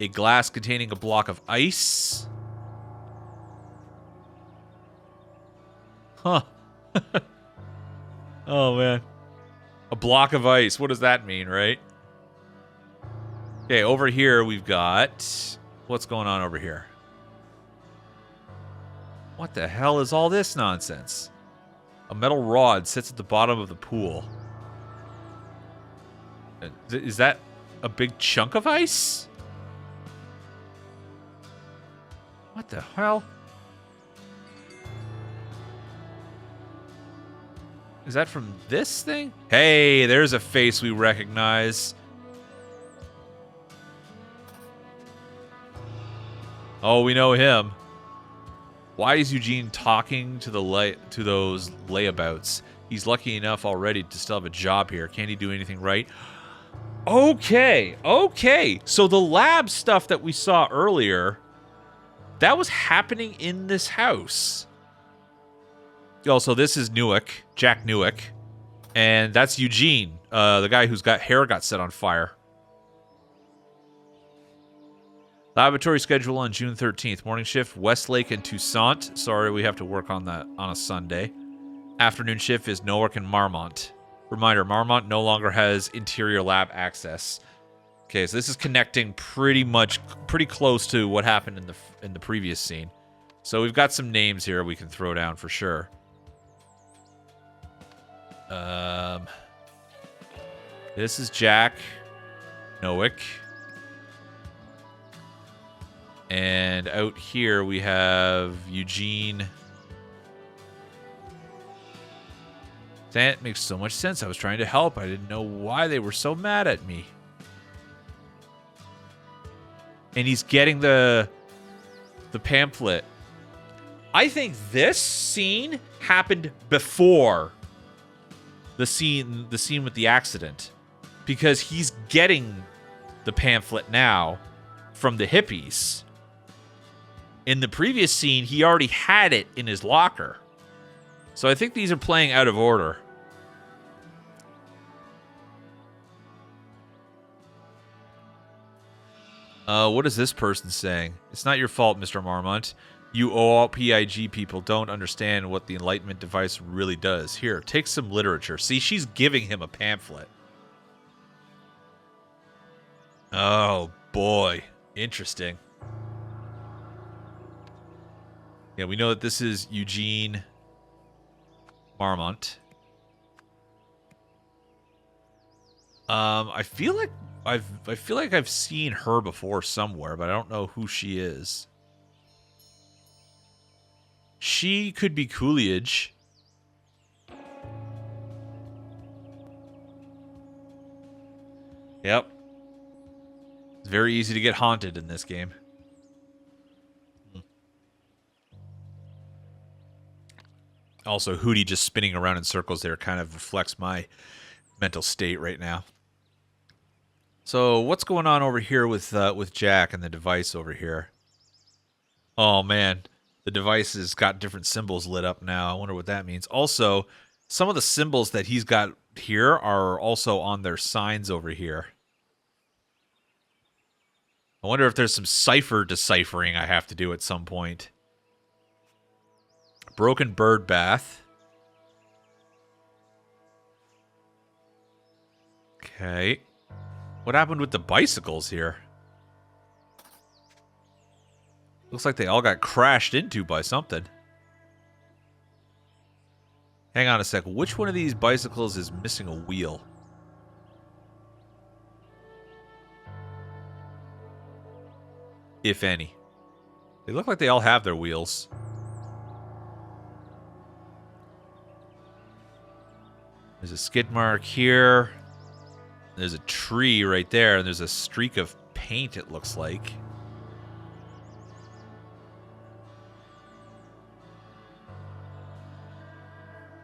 a glass containing a block of ice. Huh. Oh, man. A block of ice. What does that mean, right? Okay, over here we've got... What's going on over here? What the hell is all this nonsense? A metal rod sits at the bottom of the pool. Is that a big chunk of ice? What the hell? Is that from this thing? Hey, there's a face we recognize. Oh, we know him. Why is Eugene talking to those layabouts? He's lucky enough already to still have a job here. Can't he do anything right? Okay, okay. So the lab stuff that we saw earlier, that was happening in this house. Also, this is Newick, Jack Newick, and that's Eugene, the guy whose hair got set on fire. Laboratory schedule on June 13th. Morning shift, Westlake and Toussaint. Sorry, we have to work on that on a Sunday. Afternoon shift is Newark and Marmont. Reminder, Marmont no longer has interior lab access. Okay, so this is connecting pretty close to what happened in the previous scene. So we've got some names here we can throw down for sure. This is Jack Nowick. And out here we have Eugene. That makes so much sense. I was trying to help. I didn't know why they were so mad at me. And he's getting the pamphlet. I think this scene happened before the scene with the accident, because he's getting the pamphlet now from the hippies. In the previous scene, he already had it in his locker. So I think these are playing out of order. What is this person saying? It's not your fault, Mr. Marmont. You OPIG people don't understand what the Enlightenment device really does. Here, take some literature. See, she's giving him a pamphlet. Oh, boy. Interesting. Yeah, we know that this is Eugene Marmont. I feel like I've seen her before somewhere, but I don't know who she is. She could be Coolidge. Yep. It's very easy to get haunted in this game. Also, Hootie just spinning around in circles there kind of reflects my mental state right now. So, what's going on over here with Jack and the device over here? Oh, man. The device has got different symbols lit up now. I wonder what that means. Also, some of the symbols that he's got here are also on their signs over here. I wonder if there's some cipher deciphering I have to do at some point. Broken bird bath. Okay. What happened with the bicycles here? Looks like they all got crashed into by something. Hang on a sec. Which one of these bicycles is missing a wheel? If any. They look like they all have their wheels. There's a skid mark here. There's a tree right there, and there's a streak of paint, it looks like.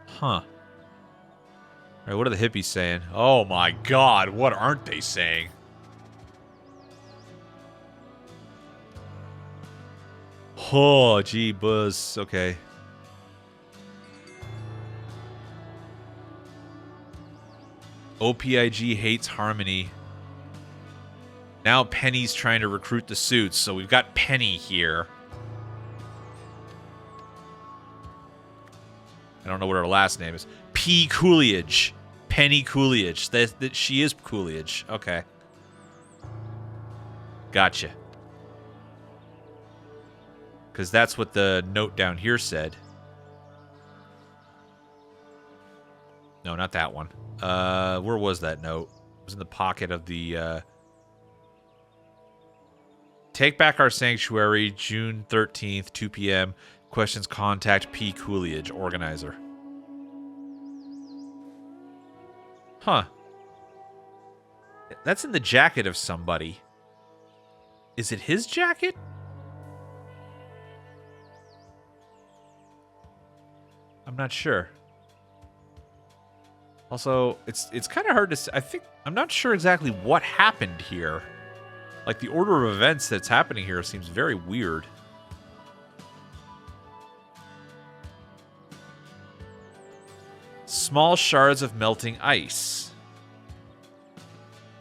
Huh. All right, what are the hippies saying? Oh my god, what aren't they saying? Oh, gee, buzz. Okay. OPIG hates Harmony. Now Penny's trying to recruit the suits, so we've got Penny here. I don't know what her last name is. P. Coolidge. Penny Coolidge. That she is Coolidge. Okay. Gotcha. Because that's what the note down here said. No, not that one. Where was that note? It was in the pocket of the, Take back our sanctuary, June 13th, 2 p.m. Questions contact P. Coolidge, organizer. Huh. That's in the jacket of somebody. Is it his jacket? I'm not sure. Also, it's kind of hard to say. I'm not sure exactly what happened here. Like, the order of events that's happening here seems very weird. Small shards of melting ice.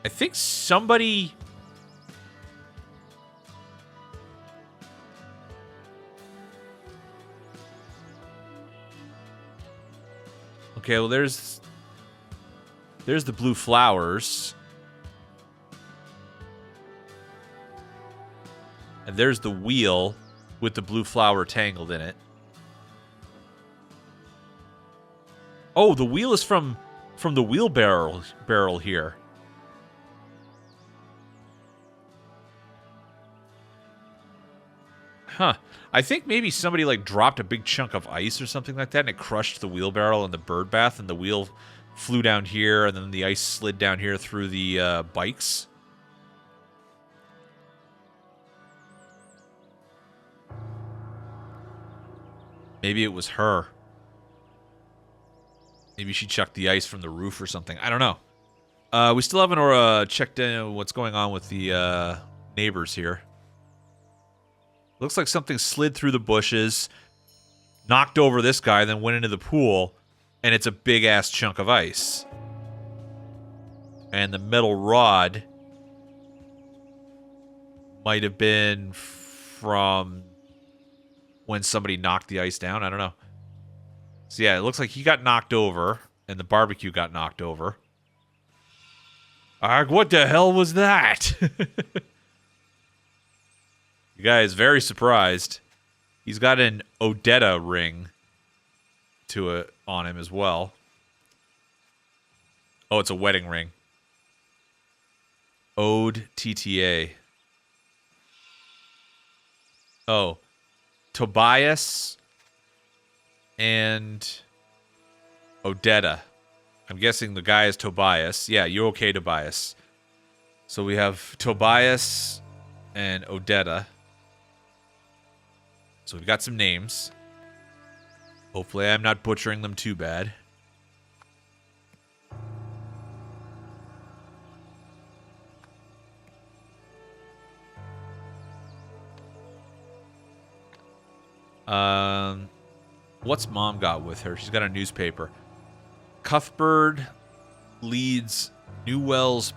I think somebody... Okay, well, there's There's the blue flowers. And there's the wheel with the blue flower tangled in it. Oh, the wheel is from the wheelbarrow barrel here. Huh. I think maybe somebody like dropped a big chunk of ice or something like that, and it crushed the wheelbarrow and the bird bath, and the wheel flew down here, and then the ice slid down here through the bikes. Maybe it was her. Maybe she chucked the ice from the roof or something. I don't know. We still haven't checked in what's going on with the neighbors here. Looks like something slid through the bushes, knocked over this guy, then went into the pool, and it's a big-ass chunk of ice. And the metal rod might have been from when somebody knocked the ice down. I don't know. So yeah, it looks like he got knocked over, and the barbecue got knocked over. What the hell was that? The guy is very surprised. He's got an Odetta ring on him as well. Oh, it's a wedding ring. Ode TTA. Oh, Tobias and Odetta. I'm guessing the guy is Tobias. Yeah, you're okay, Tobias. So we have Tobias and Odetta. So we've got some names. Hopefully I'm not butchering them too bad. What's Mom got with her? She's got a newspaper. Cuthbert leads Newell's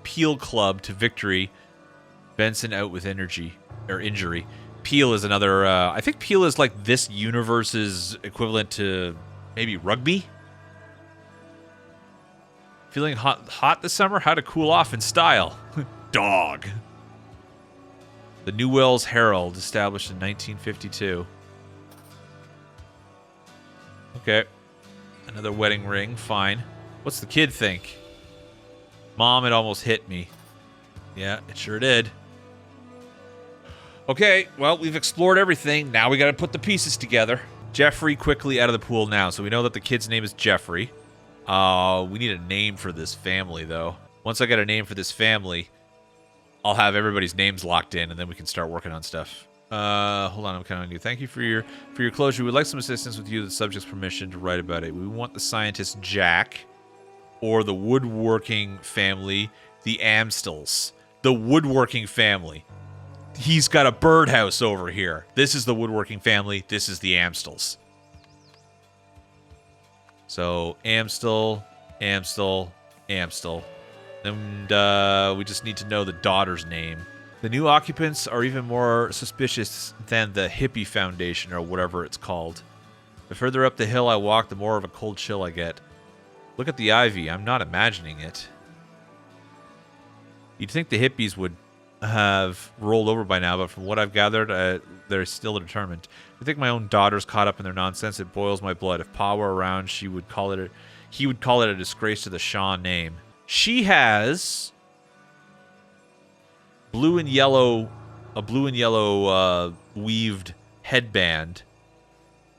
Peel Club to victory. Benson out with injury. Peel is another... I think Peel is like this universe's equivalent to maybe rugby. Feeling hot this summer? How to cool off in style. Dog. The Newell's Herald, established in 1952. Okay. Another wedding ring. Fine. What's the kid think? Mom, it almost hit me. Yeah, it sure did. Okay, well, we've explored everything. Now we gotta put the pieces together. Jeffrey quickly out of the pool now. So we know that the kid's name is Jeffrey. We need a name for this family, though. Once I get a name for this family, I'll have everybody's names locked in, and then we can start working on stuff. Hold on, I'm counting on you. Thank you for your closure. We'd like some assistance with you, the subject's permission to write about it. We want the scientist Jack, or the woodworking family, the Amstels. The woodworking family. He's got a birdhouse over here. This is the woodworking family. This is the Amstels. So, Amstel. And we just need to know the daughter's name. The new occupants are even more suspicious than the Hippie Foundation, or whatever it's called. The further up the hill I walk, the more of a cold chill I get. Look at the ivy. I'm not imagining it. You'd think the hippies would have rolled over by now, but from what I've gathered, they're still determined. I think my own daughter's caught up in their nonsense. It boils my blood. If Pa were around, he would call it a disgrace to the Shaw name. She has a blue and yellow weaved headband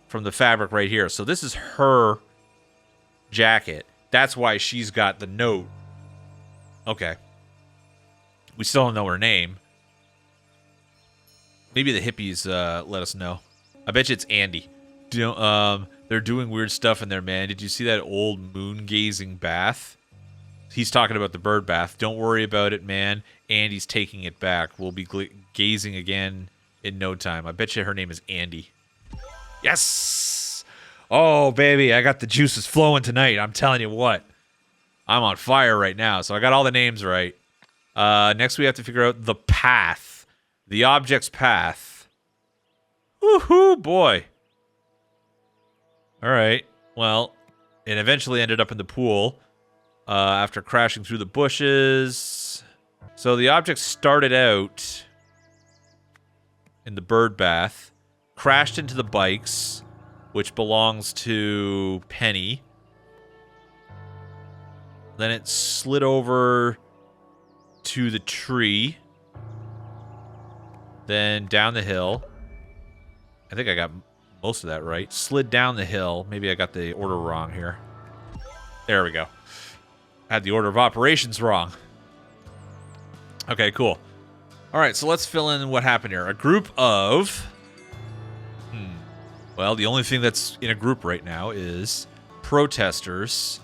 from the fabric right here. So this is her jacket. That's why she's got the note. Okay. We still don't know her name. Maybe the hippies let us know. I bet you it's Andy. They're doing weird stuff in there, man. Did you see that old moon-gazing bath? He's talking about the bird bath. Don't worry about it, man. Andy's taking it back. We'll be gazing again in no time. I bet you her name is Andy. Yes! Oh, baby, I got the juices flowing tonight. I'm telling you what. I'm on fire right now, so I got all the names right. Next, we have to figure out the path. The object's path. Woohoo, boy. All right. Well, it eventually ended up in the pool. after crashing through the bushes. So the object started out in the bird bath, crashed into the bikes, which belongs to Penny. Then it slid over to the tree. Then down the hill. I think I got most of that right. Slid down the hill. Maybe I got the order wrong here. There we go. I had the order of operations wrong. Okay, cool. All right, so let's fill in what happened here. A group of... Well, the only thing that's in a group right now is protesters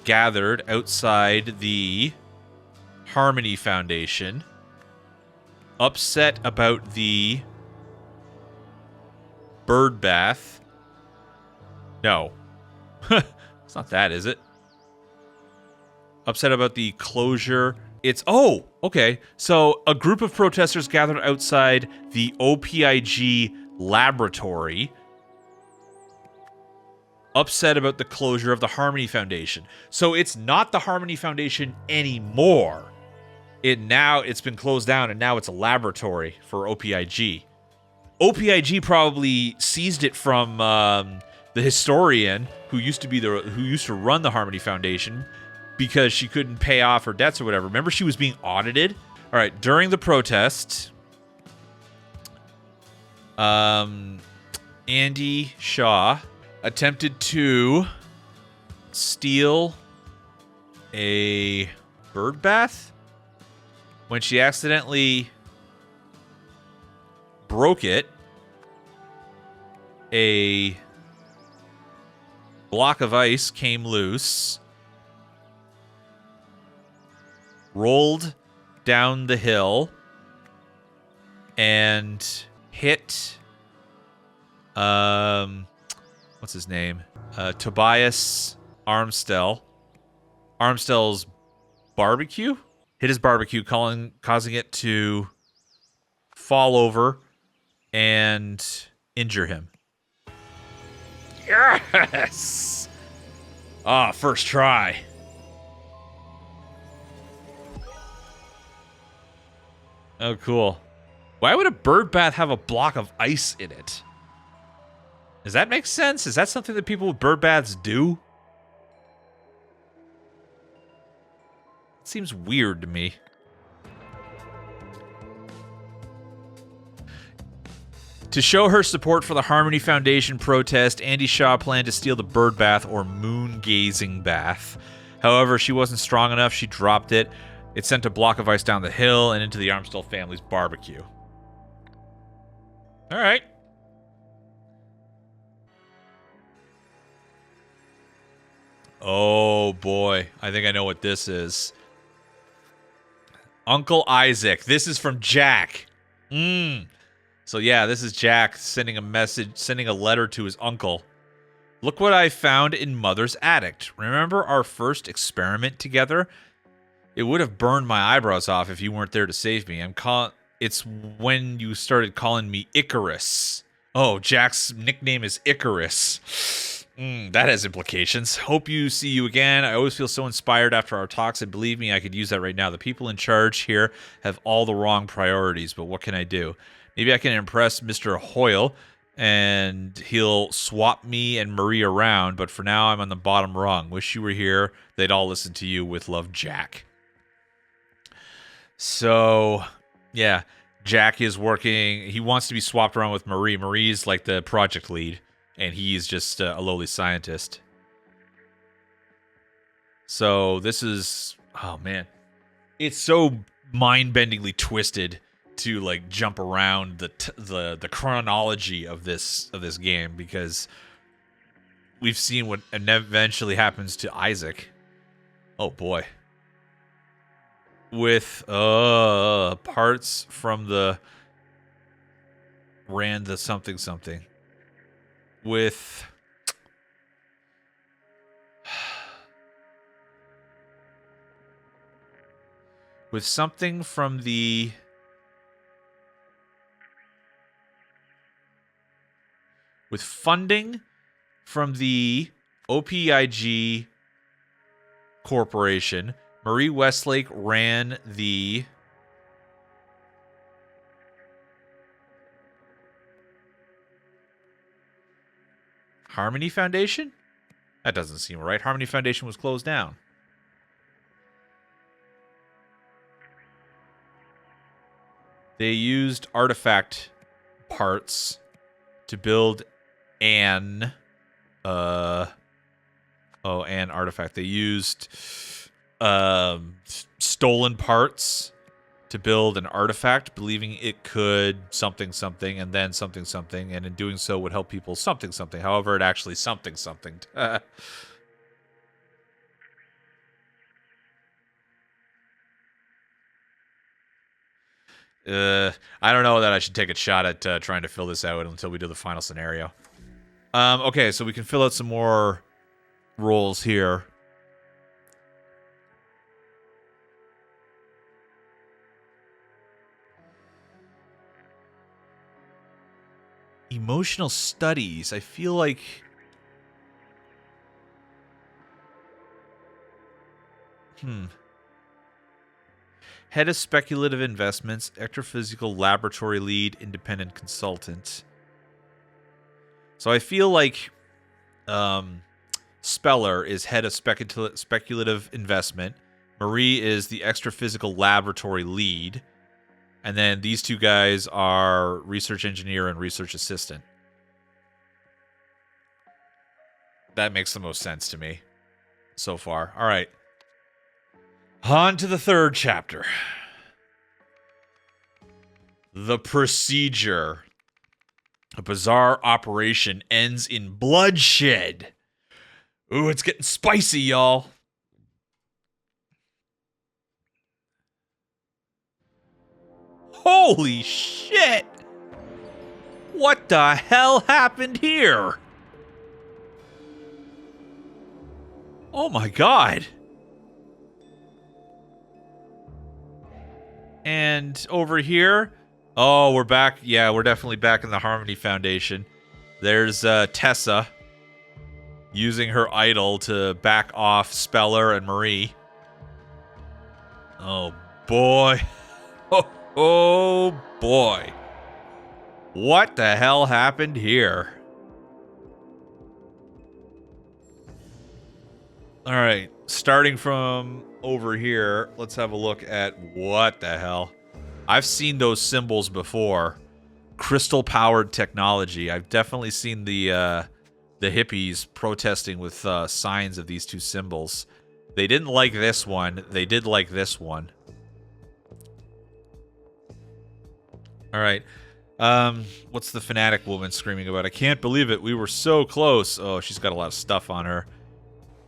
gathered outside the Harmony Foundation, upset about the bird bath. No. It's not that, is it? Upset about the closure. It's... Oh, okay. So a group of protesters gathered outside the OPIG laboratory, upset about the closure of the Harmony Foundation. So it's not the Harmony Foundation anymore. It's been closed down, and now it's a laboratory for OPIG. OPIG probably seized it from the historian who used to run the Harmony Foundation because she couldn't pay off her debts or whatever. Remember, she was being audited. All right, during the protest, Andy Shaw attempted to steal a bird bath when she accidentally broke it. A block of ice came loose, rolled down the hill, and hit what's his name? Tobias Armstell. Armstell's barbecue? Hit his barbecue, causing it to fall over and injure him. Yes! Ah, first try. Oh, cool. Why would a bird bath have a block of ice in it? Does that make sense? Is that something that people with bird baths do? It seems weird to me. To show her support for the Harmony Foundation protest, Andy Shaw planned to steal the bird bath or moon gazing bath. However, she wasn't strong enough. She dropped it. It sent a block of ice down the hill and into the Armstell family's barbecue. All right. Oh, boy. I think I know what this is. Uncle Isaac. This is from Jack. So, yeah, this is Jack sending a letter to his uncle. Look what I found in Mother's attic. Remember our first experiment together? It would have burned my eyebrows off if you weren't there to save me. It's when you started calling me Icarus. Oh, Jack's nickname is Icarus. That has implications. Hope you see you again. I always feel so inspired after our talks, and believe me, I could use that right now. The people in charge here have all the wrong priorities, but what can I do? Maybe I can impress Mr. Hoyle, and he'll swap me and Marie around, but for now, I'm on the bottom rung. Wish you were here. They'd all listen to you. With love, Jack. So, yeah, Jack is working. He wants to be swapped around with Marie. Marie's like the project lead, and he's just a lowly scientist. So this is... Oh, man. It's so mind-bendingly twisted to like jump around the chronology of this game, because we've seen what eventually happens to Isaac. Oh boy. With parts from the something with something from the funding from the OPIG Corporation. Marie Westlake ran the Harmony Foundation? That doesn't seem right. Harmony Foundation was closed down. They used artifact parts to build an artifact. They used stolen parts to build an artifact, believing it could something something and then something something, and in doing so would help people something something. However, it actually something something. I don't know that I should take a shot at trying to fill this out until we do the final scenario. Okay, so we can fill out some more roles here. Emotional studies. I feel like... Head of speculative investments, extraphysical laboratory lead, independent consultant. So I feel like Speller is head of speculative investment. Marie is the extraphysical laboratory lead. And then these two guys are research engineer and research assistant. That makes the most sense to me so far. All right. On to the third chapter. The procedure. A bizarre operation ends in bloodshed. Ooh, it's getting spicy, y'all. Holy shit! What the hell happened here? Oh my god. And over here, oh, we're back. Yeah, we're definitely back in the Harmony Foundation. There's Tessa using her idol to back off Speller and Marie. Oh boy. Oh boy. What the hell happened here? All right, starting from over here, let's have a look at what the hell. I've seen those symbols before. Crystal-powered technology. I've definitely seen the hippies protesting with signs of these two symbols. They didn't like this one. They did like this one. All right. What's the fanatic woman screaming about? I can't believe it. We were so close. Oh, she's got a lot of stuff on her.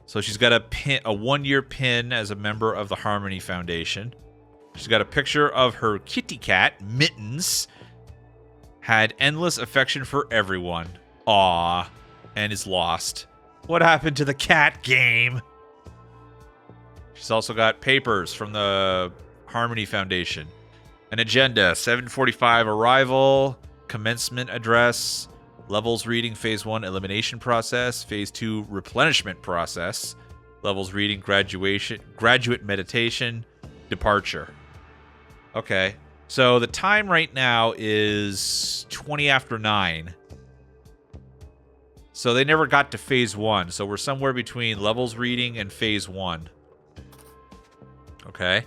So she's got a 1-year pin as a member of the Harmony Foundation. She's got a picture of her kitty cat, Mittens. Had endless affection for everyone. Aw. And is lost. What happened to the cat game? She's also got papers from the Harmony Foundation. An agenda, 7:45 arrival, commencement address, levels reading, phase 1 elimination process, phase 2 replenishment process, levels reading, graduate meditation, departure. Okay, so the time right now is 20 after 9. So they never got to phase 1, so we're somewhere between levels reading and phase 1. Okay.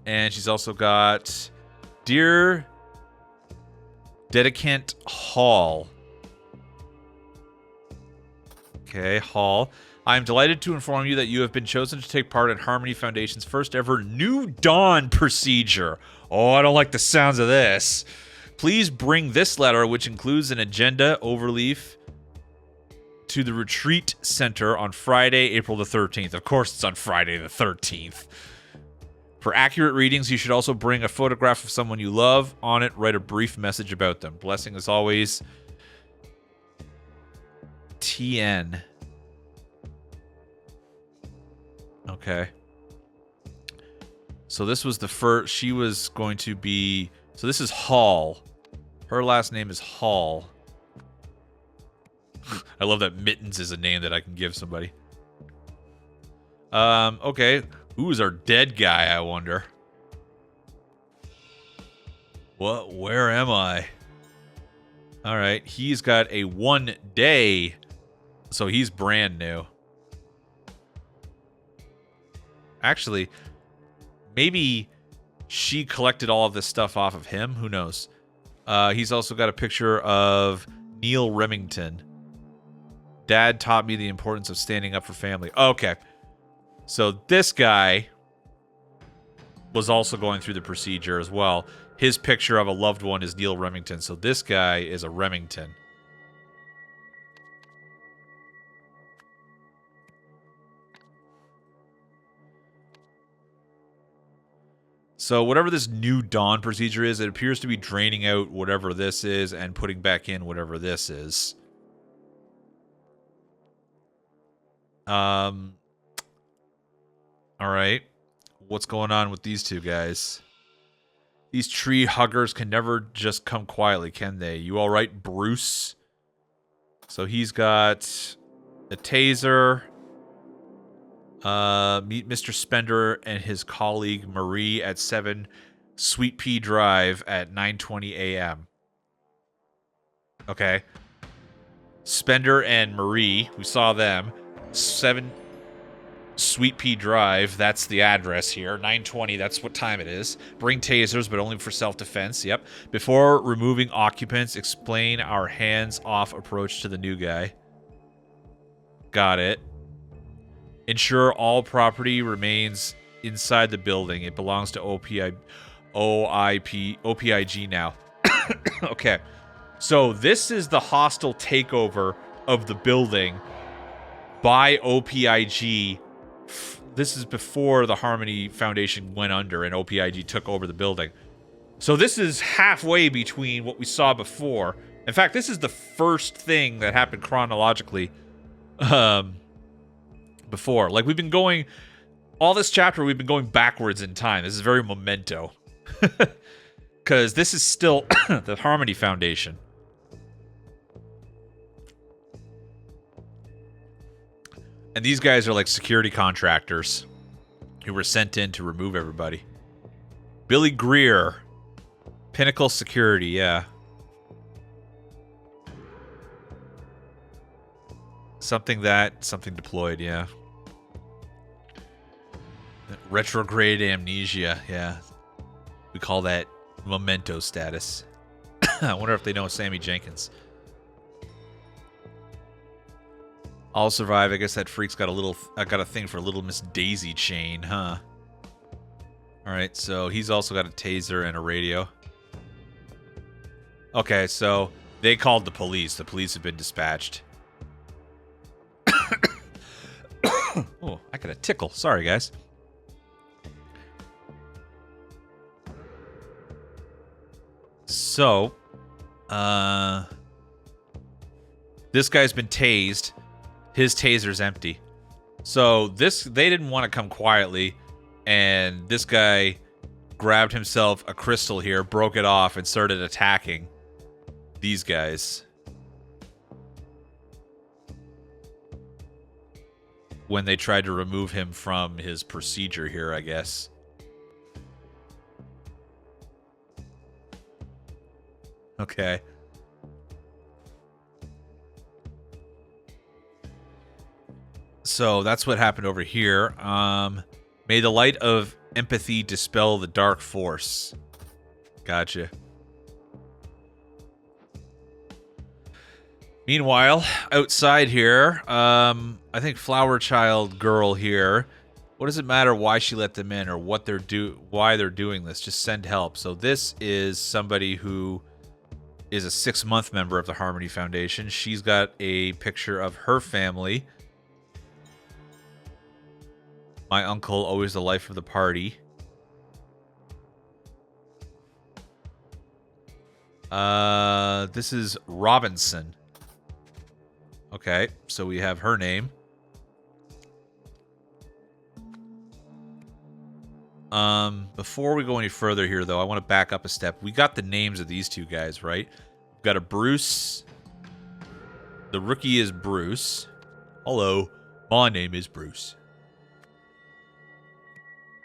And she's also got Dear Dedicant Hall. Okay, Hall. I am delighted to inform you that you have been chosen to take part in Harmony Foundation's first ever New Dawn procedure. Oh, I don't like the sounds of this. Please bring this letter, which includes an agenda overleaf, to the retreat center on Friday, April the 13th. Of course it's on Friday the 13th. For accurate readings, you should also bring a photograph of someone you love. On it, write a brief message about them. Blessing as always, TN. Okay. So this was the first. She was going to be. So this is Hall. Her last name is Hall. I love that Mittens is a name that I can give somebody. Okay. Who's our dead guy, I wonder? What? Where am I? All right. He's got a 1 day. So he's brand new. Actually, maybe she collected all of this stuff off of him. Who knows? He's also got a picture of Neil Remington. Dad taught me the importance of standing up for family. Okay. So this guy was also going through the procedure as well. His picture of a loved one is Neil Remington. So this guy is a Remington. So whatever this new dawn procedure is, it appears to be draining out whatever this is and putting back in whatever this is. All right. What's going on with these two guys? These tree huggers can never just come quietly, can they? You all right, Bruce? So he's got a taser. Meet Mr. Spender and his colleague Marie at 7 Sweet Pea Drive at 9:20 a.m. Okay. Spender and Marie, we saw them. 7 Sweet Pea Drive, that's the address here. 9:20, that's what time it is. Bring tasers, but only for self-defense. Yep. Before removing occupants, explain our hands-off approach to the new guy. Got it. Ensure all property remains inside the building. It belongs to OPIG now. Okay. So this is the hostile takeover of the building by OPIG. This is before the Harmony Foundation went under and OPIG took over the building. So this is halfway between what we saw before. In fact, this is the first thing that happened chronologically before. Like, we've been going... All this chapter, we've been going backwards in time. This is very memento. Because this is still the Harmony Foundation. And these guys are like security contractors who were sent in to remove everybody. Billy Greer. Pinnacle Security, yeah. Something deployed, yeah. Retrograde amnesia, yeah. We call that memento status. I wonder if they know Sammy Jenkins. I'll survive. I guess that freak's got a thing for little Miss Daisy Chain, huh? Alright, so he's also got a taser and a radio. Okay, so they called the police. The police have been dispatched. Oh, I got a tickle. Sorry, guys. So, this guy's been tased. His taser's empty. So they didn't want to come quietly, and this guy grabbed himself a crystal here, broke it off, and started attacking these guys. When they tried to remove him from his procedure here, I guess. Okay. So that's what happened over here. May the light of empathy dispel the dark force. Gotcha. Meanwhile, outside here, I think Flower Child girl here. What does it matter why she let them in or why they're doing this? Just send help. So this is somebody who is a 6-month member of the Harmony Foundation. She's got a picture of her family. My uncle, always the life of the party. This is Robinson. Okay, so we have her name. Before we go any further here, though, I want to back up a step. We got the names of these two guys, right? We've got a Bruce. The rookie is Bruce. Hello, my name is Bruce.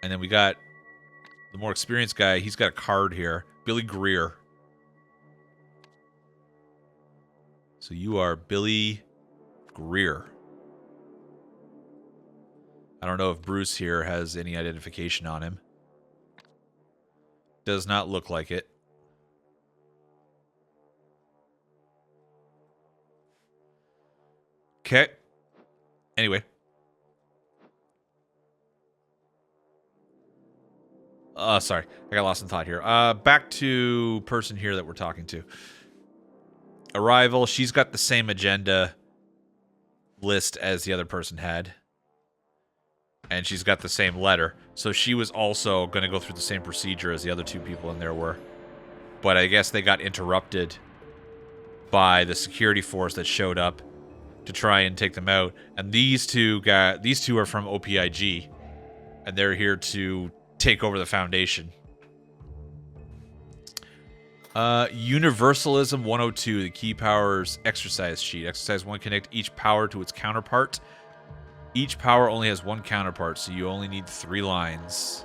And then we got the more experienced guy. He's got a card here. Billy Greer. So you are Billy Greer. I don't know if Bruce here has any identification on him. Does not look like it. Okay. Anyway. Sorry. I got lost in thought here. Back to person here that we're talking to. Arrival. She's got the same agenda list as the other person had. And she's got the same letter. So she was also going to go through the same procedure as the other two people in there were. But I guess they got interrupted by the security force that showed up to try and take them out. And these two are from OPIG. And they're here to take over the Foundation. Universalism 102, the key powers exercise sheet. Exercise 1, connect each power to its counterpart. Each power only has one counterpart, so you only need 3 lines.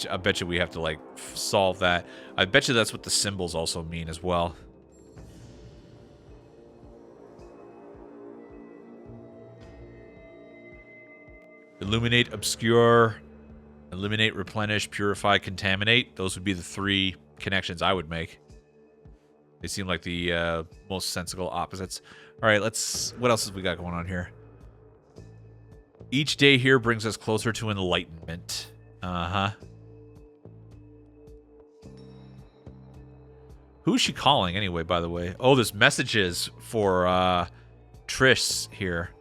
I bet you we have to, like, solve that. I bet you that's what the symbols also mean as well. Illuminate, obscure, eliminate, replenish, purify, contaminate. Those would be the 3 connections I would make. They seem like the most sensible opposites. All right, what else have we got going on here? Each day here brings us closer to enlightenment. Uh-huh. Who's she calling anyway, by the way? Oh, there's messages for Trish here.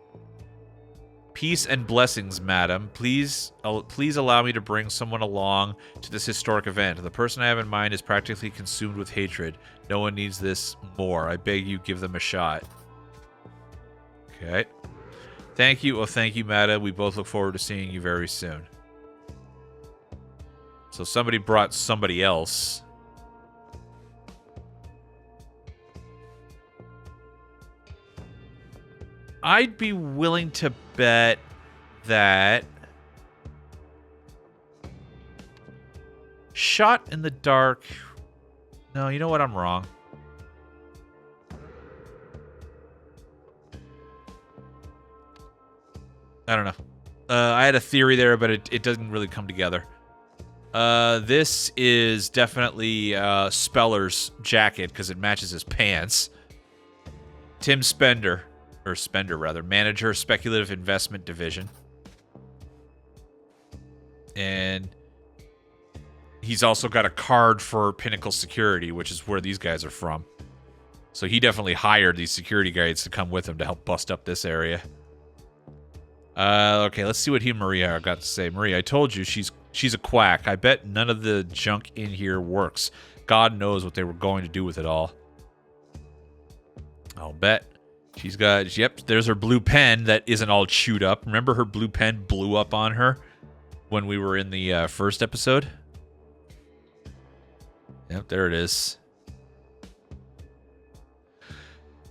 Peace and blessings, madam. Please allow me to bring someone along to this historic event. The person I have in mind is practically consumed with hatred. No one needs this more. I beg you, give them a shot. Okay. Thank you. Oh, thank you, madam. We both look forward to seeing you very soon. So somebody brought somebody else. I'd be willing to bet that shot in the dark. No, you know what? I'm wrong. I don't know. I had a theory there, but it doesn't really come together. This is definitely Speller's jacket because it matches his pants. Tim Spender. Or Spender, rather. Manager, Speculative Investment Division. And he's also got a card for Pinnacle Security, which is where these guys are from. So he definitely hired these security guards to come with him to help bust up this area. Okay, let's see what he and Maria got to say. Maria, I told you she's a quack. I bet none of the junk in here works. God knows what they were going to do with it all. I'll bet. She's got, yep, there's her blue pen that isn't all chewed up. Remember her blue pen blew up on her when we were in the first episode? Yep, there it is.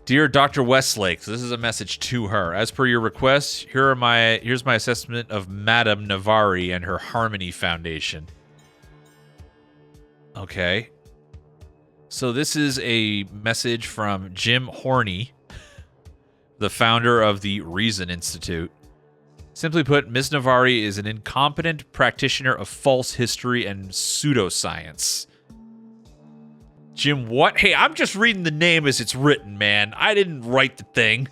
Dear Dr. Westlake, this is a message to her. As per your request, here's my assessment of Madame Navari and her Harmony Foundation. Okay. So this is a message from Jim Horney, the founder of the Reason Institute. Simply put, Ms. Navari is an incompetent practitioner of false history and pseudoscience. Jim, what? Hey, I'm just reading the name as it's written, man. I didn't write the thing.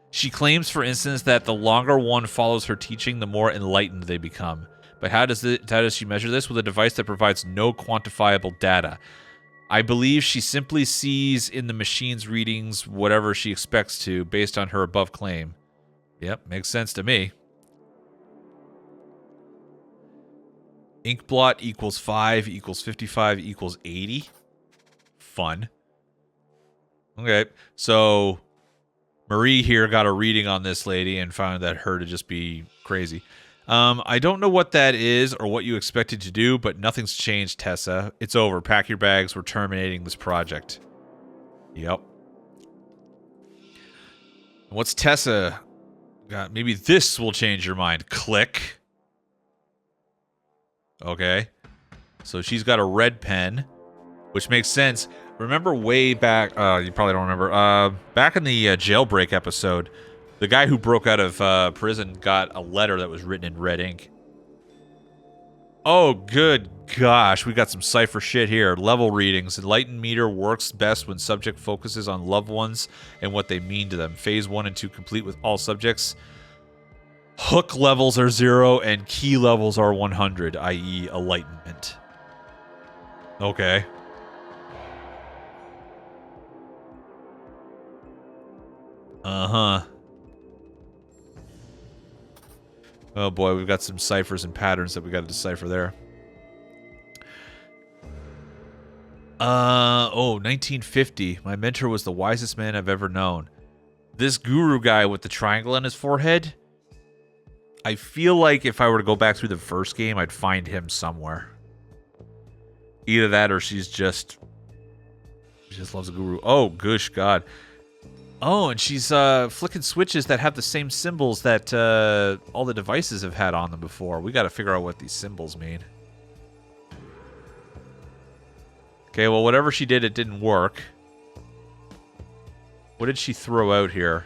She claims, for instance, that the longer one follows her teaching, the more enlightened they become. But how does she measure this? With a device that provides no quantifiable data. I believe she simply sees in the machine's readings whatever she expects to, based on her above claim. Yep, makes sense to me. Ink blot equals 5 equals 55 equals 80. Fun. Okay, so Marie here got a reading on this lady and found that her to just be crazy. I don't know what that is or what you expected to do, but nothing's changed, Tessa. It's over. Pack your bags. We're terminating this project. Yep. What's Tessa God, maybe this will change your mind. Click. Okay. So she's got a red pen, which makes sense. Remember way back, you probably don't remember, back in the jailbreak episode, the guy who broke out of prison got a letter that was written in red ink. Oh, good gosh. We got some cipher shit here. Level readings. Enlightened meter works best when subject focuses on loved ones and what they mean to them. Phase 1 and 2 complete with all subjects. Hook levels are 0 and key levels are 100, i.e. enlightenment. Okay. Uh-huh. Oh boy, we've got some ciphers and patterns that we got to decipher there. 1950. My mentor was the wisest man I've ever known. This guru guy with the triangle on his forehead, I feel like if I were to go back through the first game, I'd find him somewhere. Either that or she just loves a guru. Oh, gosh, God. Oh, and she's flicking switches that have the same symbols that all the devices have had on them before. We got to figure out what these symbols mean. Okay, well, whatever she did, it didn't work. What did she throw out here?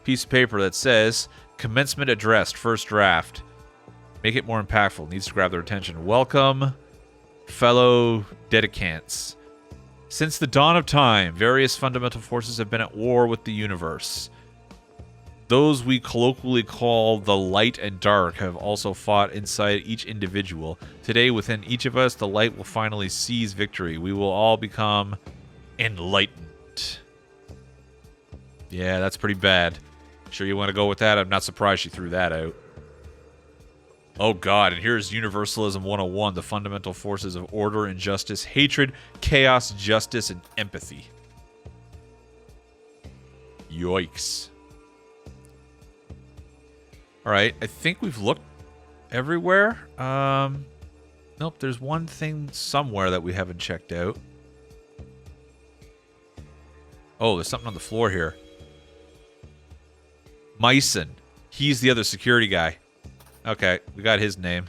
Piece of paper that says, commencement addressed, first draft. Make it more impactful. Needs to grab their attention. Welcome, fellow dedicants. Since the dawn of time, various fundamental forces have been at war with the universe. Those we colloquially call the light and dark have also fought inside each individual. Today, within each of us, the light will finally seize victory. We will all become enlightened. Yeah, that's pretty bad. Sure you want to go with that? I'm not surprised she threw that out. Oh god, and here's Universalism 101, the fundamental forces of order and justice, hatred, chaos, justice, and empathy. Yikes. Alright, I think we've looked everywhere. Nope, there's one thing somewhere that we haven't checked out. Oh, there's something on the floor here. Myson. He's the other security guy. Okay, we got his name.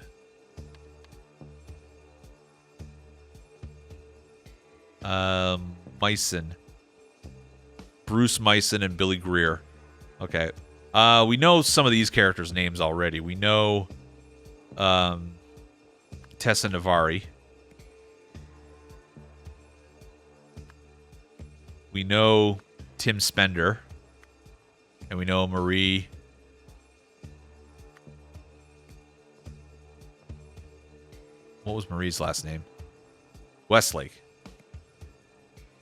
Myson. Bruce Myson and Billy Greer. Okay. We know some of these characters' names already. We know Tessa Navari. We know Tim Spender. And we know Marie. What was Marie's last name? Westlake.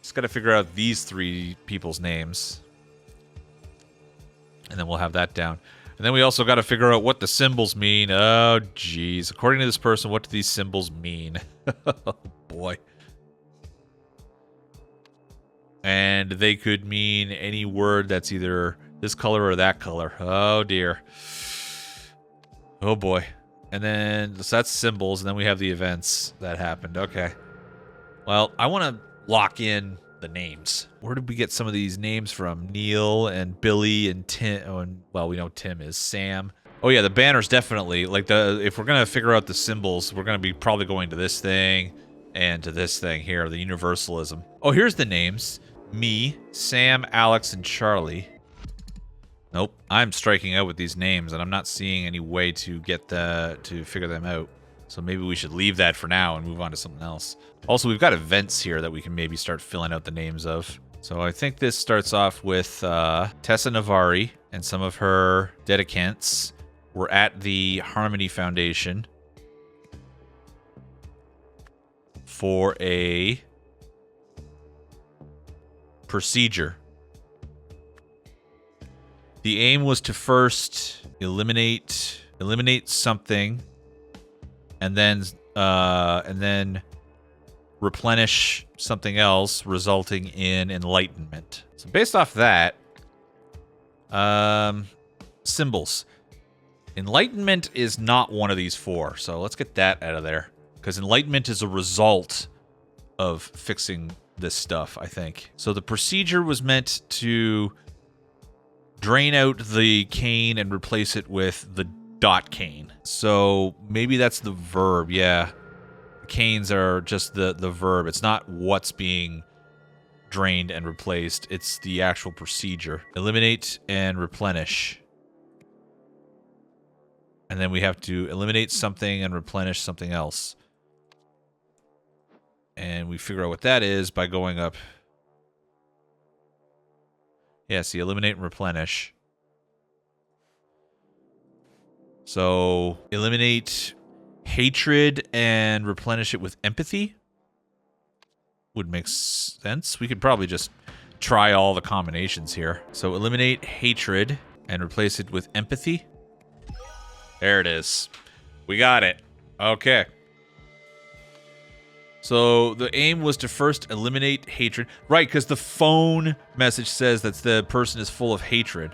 Just got to figure out these three people's names. And then we'll have that down. And then we also got to figure out what the symbols mean. Oh, geez. According to this person, what do these symbols mean? Oh, boy. And they could mean any word that's either this color or that color. Oh, dear. Oh, boy. And then, so that's symbols, and then we have the events that happened. Okay. Well, I want to lock in the names. Where did we get some of these names from? Neil and Billy and Tim. Oh, and, well, we know Tim is Sam. Oh, yeah, the banners definitely. Like, if we're going to figure out the symbols, we're going to be probably going to this thing and to this thing here, the Universalism. Oh, here's the names. Me, Sam, Alex, and Charlie. Nope, I'm striking out with these names, and I'm not seeing any way to get to figure them out. So maybe we should leave that for now and move on to something else. Also, we've got events here that we can maybe start filling out the names of. So I think this starts off with Tessa Navari and some of her dedicants. We're at the Harmony Foundation for a procedure. The aim was to first eliminate something, and then replenish something else, resulting in enlightenment. So based off that, symbols. Enlightenment is not one of these four, so let's get that out of there. Because enlightenment is a result of fixing this stuff, I think. So the procedure was meant to drain out the cane and replace it with the dot cane. So maybe that's the verb, yeah. The canes are just the verb. It's not what's being drained and replaced. It's the actual procedure. Eliminate and replenish. And then we have to eliminate something and replenish something else. And we figure out what that is by going up. Yeah, see, eliminate and replenish. So, eliminate hatred and replenish it with empathy. Would make sense. We could probably just try all the combinations here. So, eliminate hatred and replace it with empathy. There it is. We got it. Okay. So the aim was to first eliminate hatred. Right, because the phone message says that the person is full of hatred.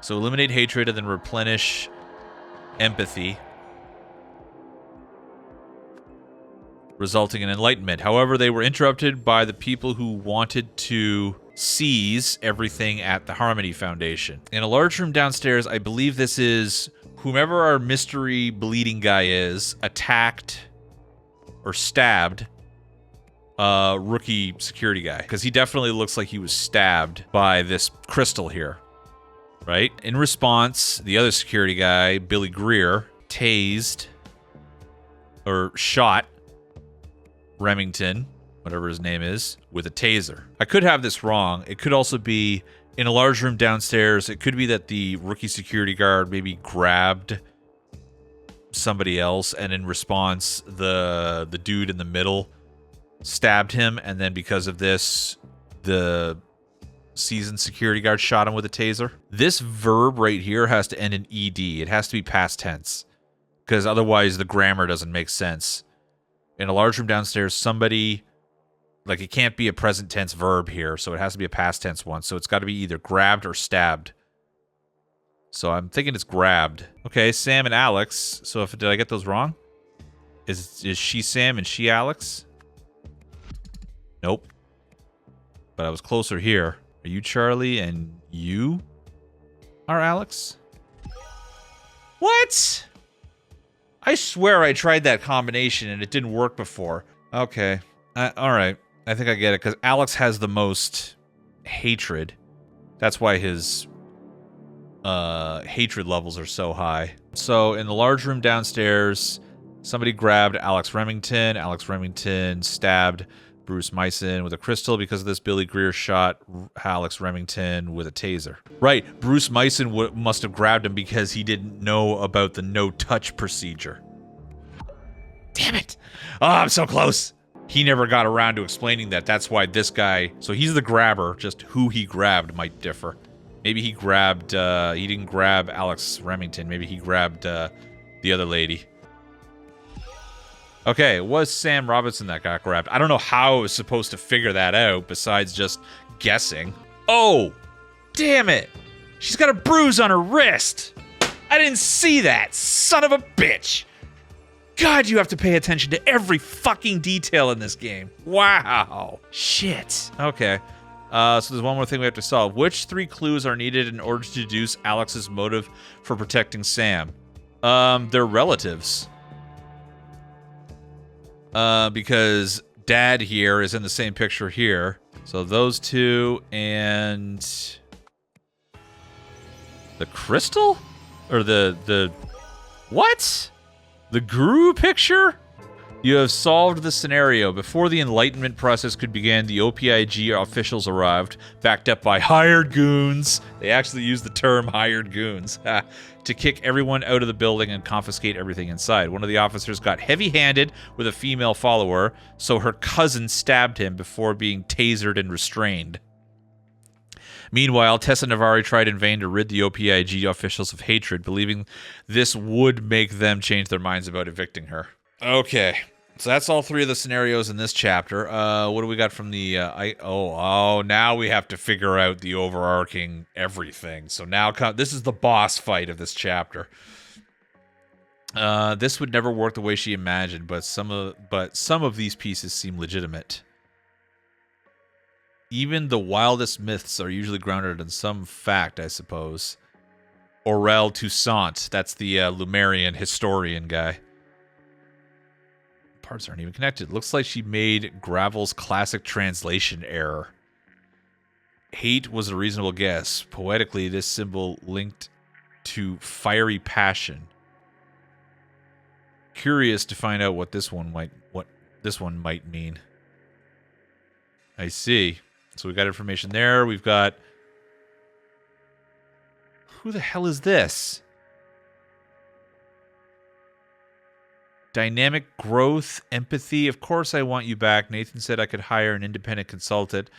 So eliminate hatred and then replenish empathy, resulting in enlightenment. However, they were interrupted by the people who wanted to seize everything at the Harmony Foundation. In a large room downstairs, I believe this is whomever our mystery bleeding guy is, attacked or stabbed rookie security guy, because he definitely looks like he was stabbed by this crystal here, right? In response, the other security guy, Billy Greer, tased or shot Remington, whatever his name is, with a taser. I could have this wrong. It could also be in a large room downstairs. It could be that the rookie security guard maybe grabbed somebody else, and in response, the dude in the middle stabbed him, and then because of this, the seasoned security guard shot him with a taser. This verb right here has to end in ed. It has to be past tense, because otherwise the grammar doesn't make sense. In a large room downstairs, somebody, like, it can't be a present tense verb here, so it has to be a past tense one. So it's got to be either grabbed or stabbed. So I'm thinking it's grabbed. Okay, Sam and Alex. So did I get those wrong? Is she Sam and she Alex? Nope. But I was closer here. Are you Charlie and you are Alex? What? I swear I tried that combination and it didn't work before. Okay. All right. I think I get it, because Alex has the most hatred. That's why his hatred levels are so high. So in the large room downstairs, somebody grabbed Alex Remington. Alex Remington stabbed Bruce Myson with a crystal. Because of this, Billy Greer shot Alex Remington with a taser. Right, Bruce Myson must have grabbed him because he didn't know about the no-touch procedure. Damn it! Oh, I'm so close! He never got around to explaining that. That's why this guy... So he's the grabber, just who he grabbed might differ. Maybe he grabbed... he didn't grab Alex Remington. Maybe he grabbed the other lady. Okay, it was Sam Robinson that got grabbed. I don't know how I was supposed to figure that out besides just guessing. Oh! Damn it! She's got a bruise on her wrist! I didn't see that! Son of a bitch! God, you have to pay attention to every fucking detail in this game. Wow. Shit. Okay. So there's one more thing we have to solve. Which 3 clues are needed in order to deduce Alex's motive for protecting Sam? They're relatives. Because Dad here is in the same picture here. So those 2 and... the crystal? Or the... What? The guru picture? You have solved the scenario. Before the enlightenment process could begin, the OPIG officials arrived, backed up by hired goons. They actually used the term hired goons. To kick everyone out of the building and confiscate everything inside. One of the officers got heavy-handed with a female follower, so her cousin stabbed him before being tasered and restrained. Meanwhile, Tessa Navari tried in vain to rid the OPIG officials of hatred, believing this would make them change their minds about evicting her. Okay, so that's all 3 of the scenarios in this chapter. What do we got from the... now we have to figure out the overarching everything. So now this is the boss fight of this chapter. This would never work the way she imagined, but some of these pieces seem legitimate. Even the wildest myths are usually grounded in some fact, I suppose. Aurel Toussaint. That's the Lumerian historian guy. Parts aren't even connected. Looks like she made Gravel's classic translation error. Hate was a reasonable guess. Poetically, this symbol linked to fiery passion. Curious to find out what this one might mean. I see. So we got information there. We've got... Who the hell is this? Dynamic growth, empathy. Of course I want you back. Nathan said I could hire an independent consultant,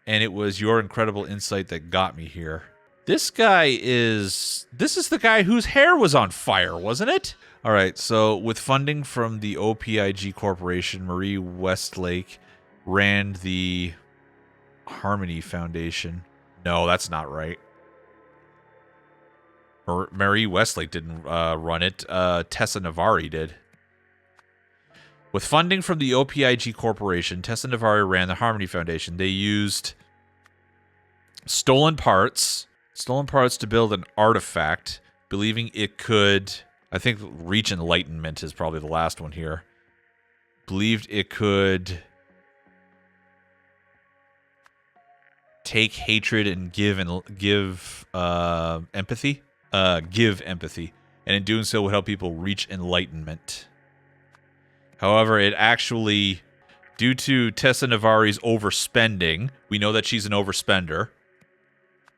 and it was your incredible insight that got me here. This is the guy whose hair was on fire, wasn't it? All right, so with funding from the OPIG Corporation, Marie Westlake ran the Harmony Foundation. No, that's not right. Marie Westlake didn't run it. Tessa Navari did. With funding from the OPIG Corporation, Tessa Navari ran the Harmony Foundation. They used stolen parts to build an artifact, believing it could, I think reach enlightenment is probably the last one here. Believed it could take hatred and give empathy. Give empathy. And in doing so would help people reach enlightenment. However, it actually, due to Tessa Navari's overspending, we know that she's an overspender.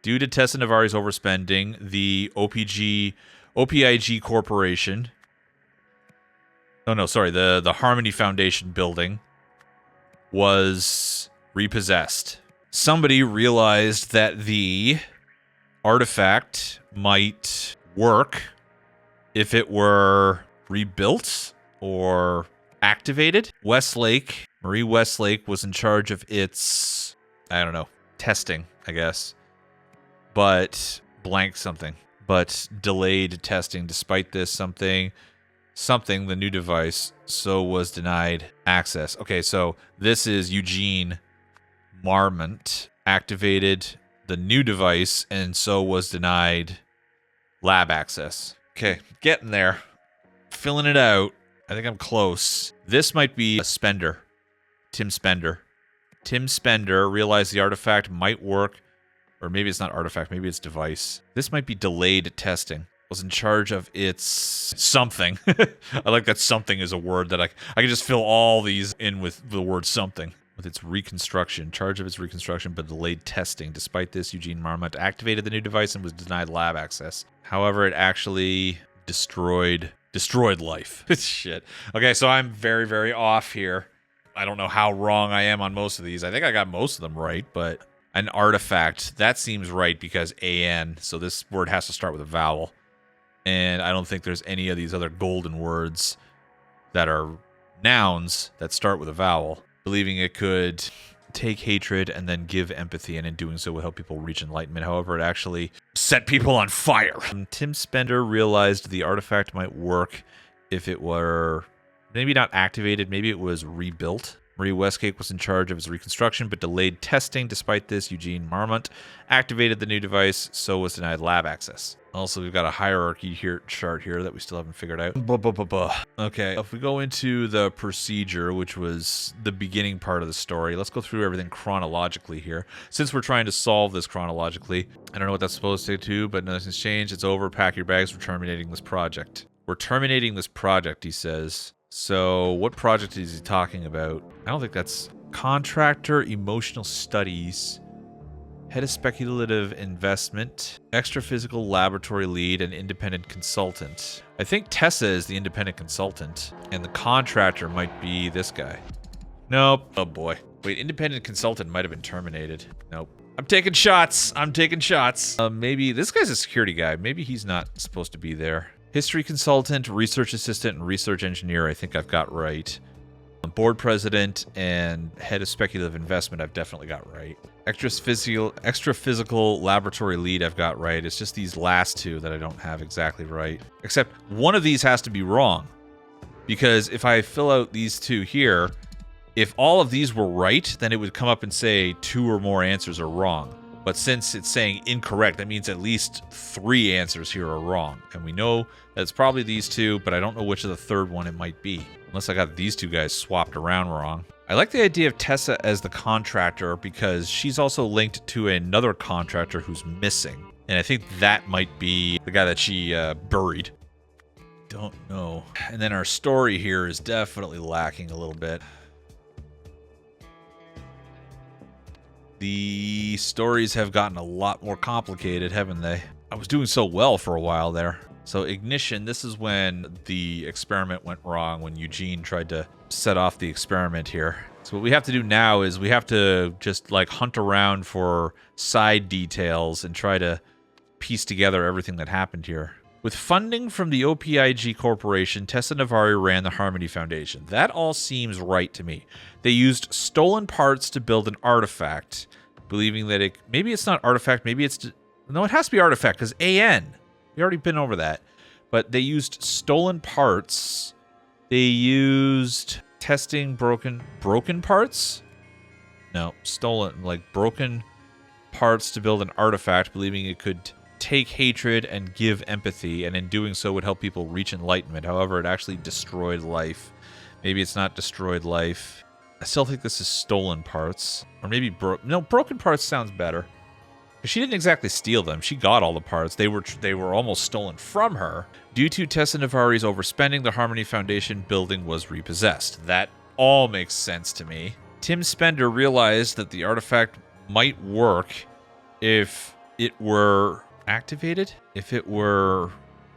Due to Tessa Navari's overspending, the OPIG Corporation, the Harmony Foundation building was repossessed. Somebody realized that the artifact might work if it were rebuilt or activated. Marie Westlake was in charge of its, testing, I guess. But delayed testing. Despite this, something, the new device, so was denied access. Okay, so this is Eugene Marmont activated the new device and so was denied lab access. Okay, getting there. Filling it out. I think I'm close. This might be a Spender. Tim Spender. Tim Spender realized the artifact might work. Or maybe it's not artifact. Maybe it's device. This might be delayed testing. Was in charge of its something. I like that something is a word that I can just fill all these in with the word something. With its reconstruction. Charge of its reconstruction, but delayed testing. Despite this, Eugene Marmont activated the new device and was denied lab access. However, it actually destroyed life. Shit. Okay, so I'm very, very off here. I don't know how wrong I am on most of these. I think I got most of them right, but an artifact, that seems right because AN, so this word has to start with a vowel. And I don't think there's any of these other golden words that are nouns that start with a vowel. Believing it could take hatred and then give empathy, and in doing so will help people reach enlightenment. However, it actually set people on fire. Tim Spender realized the artifact might work if it were maybe not activated, maybe it was rebuilt. Marie Westlake was in charge of its reconstruction, but delayed testing. Despite this, Eugene Marmont activated the new device, so was denied lab access. Also, we've got a hierarchy chart here that we still haven't figured out. Okay, if we go into the procedure, which was the beginning part of the story, let's go through everything chronologically here. Since we're trying to solve this chronologically, I don't know what that's supposed to do, but nothing's changed. It's over. Pack your bags. We're terminating this project. We're terminating this project, he says. So what project is he talking about? I don't think that's contractor, emotional studies, head of speculative investment, extra-physical laboratory lead, and independent consultant. I think Tessa is the independent consultant, and the contractor might be this guy. Nope. Oh boy. Wait, independent consultant might have been terminated. Nope. I'm taking shots. Maybe this guy's a security guy. Maybe he's not supposed to be there. History consultant, research assistant, and research engineer, I think I've got right. Board president and head of speculative investment, I've definitely got right. Extra physical laboratory lead, I've got right. It's just these last two that I don't have exactly right. Except one of these has to be wrong. Because if I fill out these two here, If all of these were right, then it would come up and say 2 or more answers are wrong. But since it's saying incorrect, that means at least 3 answers here are wrong. And we know that it's probably these 2, but I don't know which of the third one it might be. Unless I got these 2 guys swapped around wrong. I like the idea of Tessa as the contractor because she's also linked to another contractor who's missing. And I think that might be the guy that she buried. Don't know. And then our story here is definitely lacking a little bit. The stories have gotten a lot more complicated, haven't they? I was doing so well for a while there. So ignition, this is when the experiment went wrong, when Eugene tried to set off the experiment here. So what we have to do now is we have to just like hunt around for side details and try to piece together everything that happened here. With funding from the OPIG Corporation, Tessa Navari ran the Harmony Foundation. That all seems right to me. They used stolen parts to build an artifact, believing that it... Maybe it's not artifact, maybe it's... No, it has to be artifact, because AN. We already been over that. But they used stolen parts. They used testing broken parts? No, stolen, like broken parts to build an artifact, believing it could take hatred and give empathy, and in doing so would help people reach enlightenment. However, it actually destroyed life. Maybe it's not destroyed life. I still think this is stolen parts. Or maybe broken parts sounds better. Because she didn't exactly steal them. She got all the parts. They were almost stolen from her. Due to Tessa Navari's overspending, the Harmony Foundation building was repossessed. That all makes sense to me. Tim Spender realized that the artifact might work if it were activated, if it were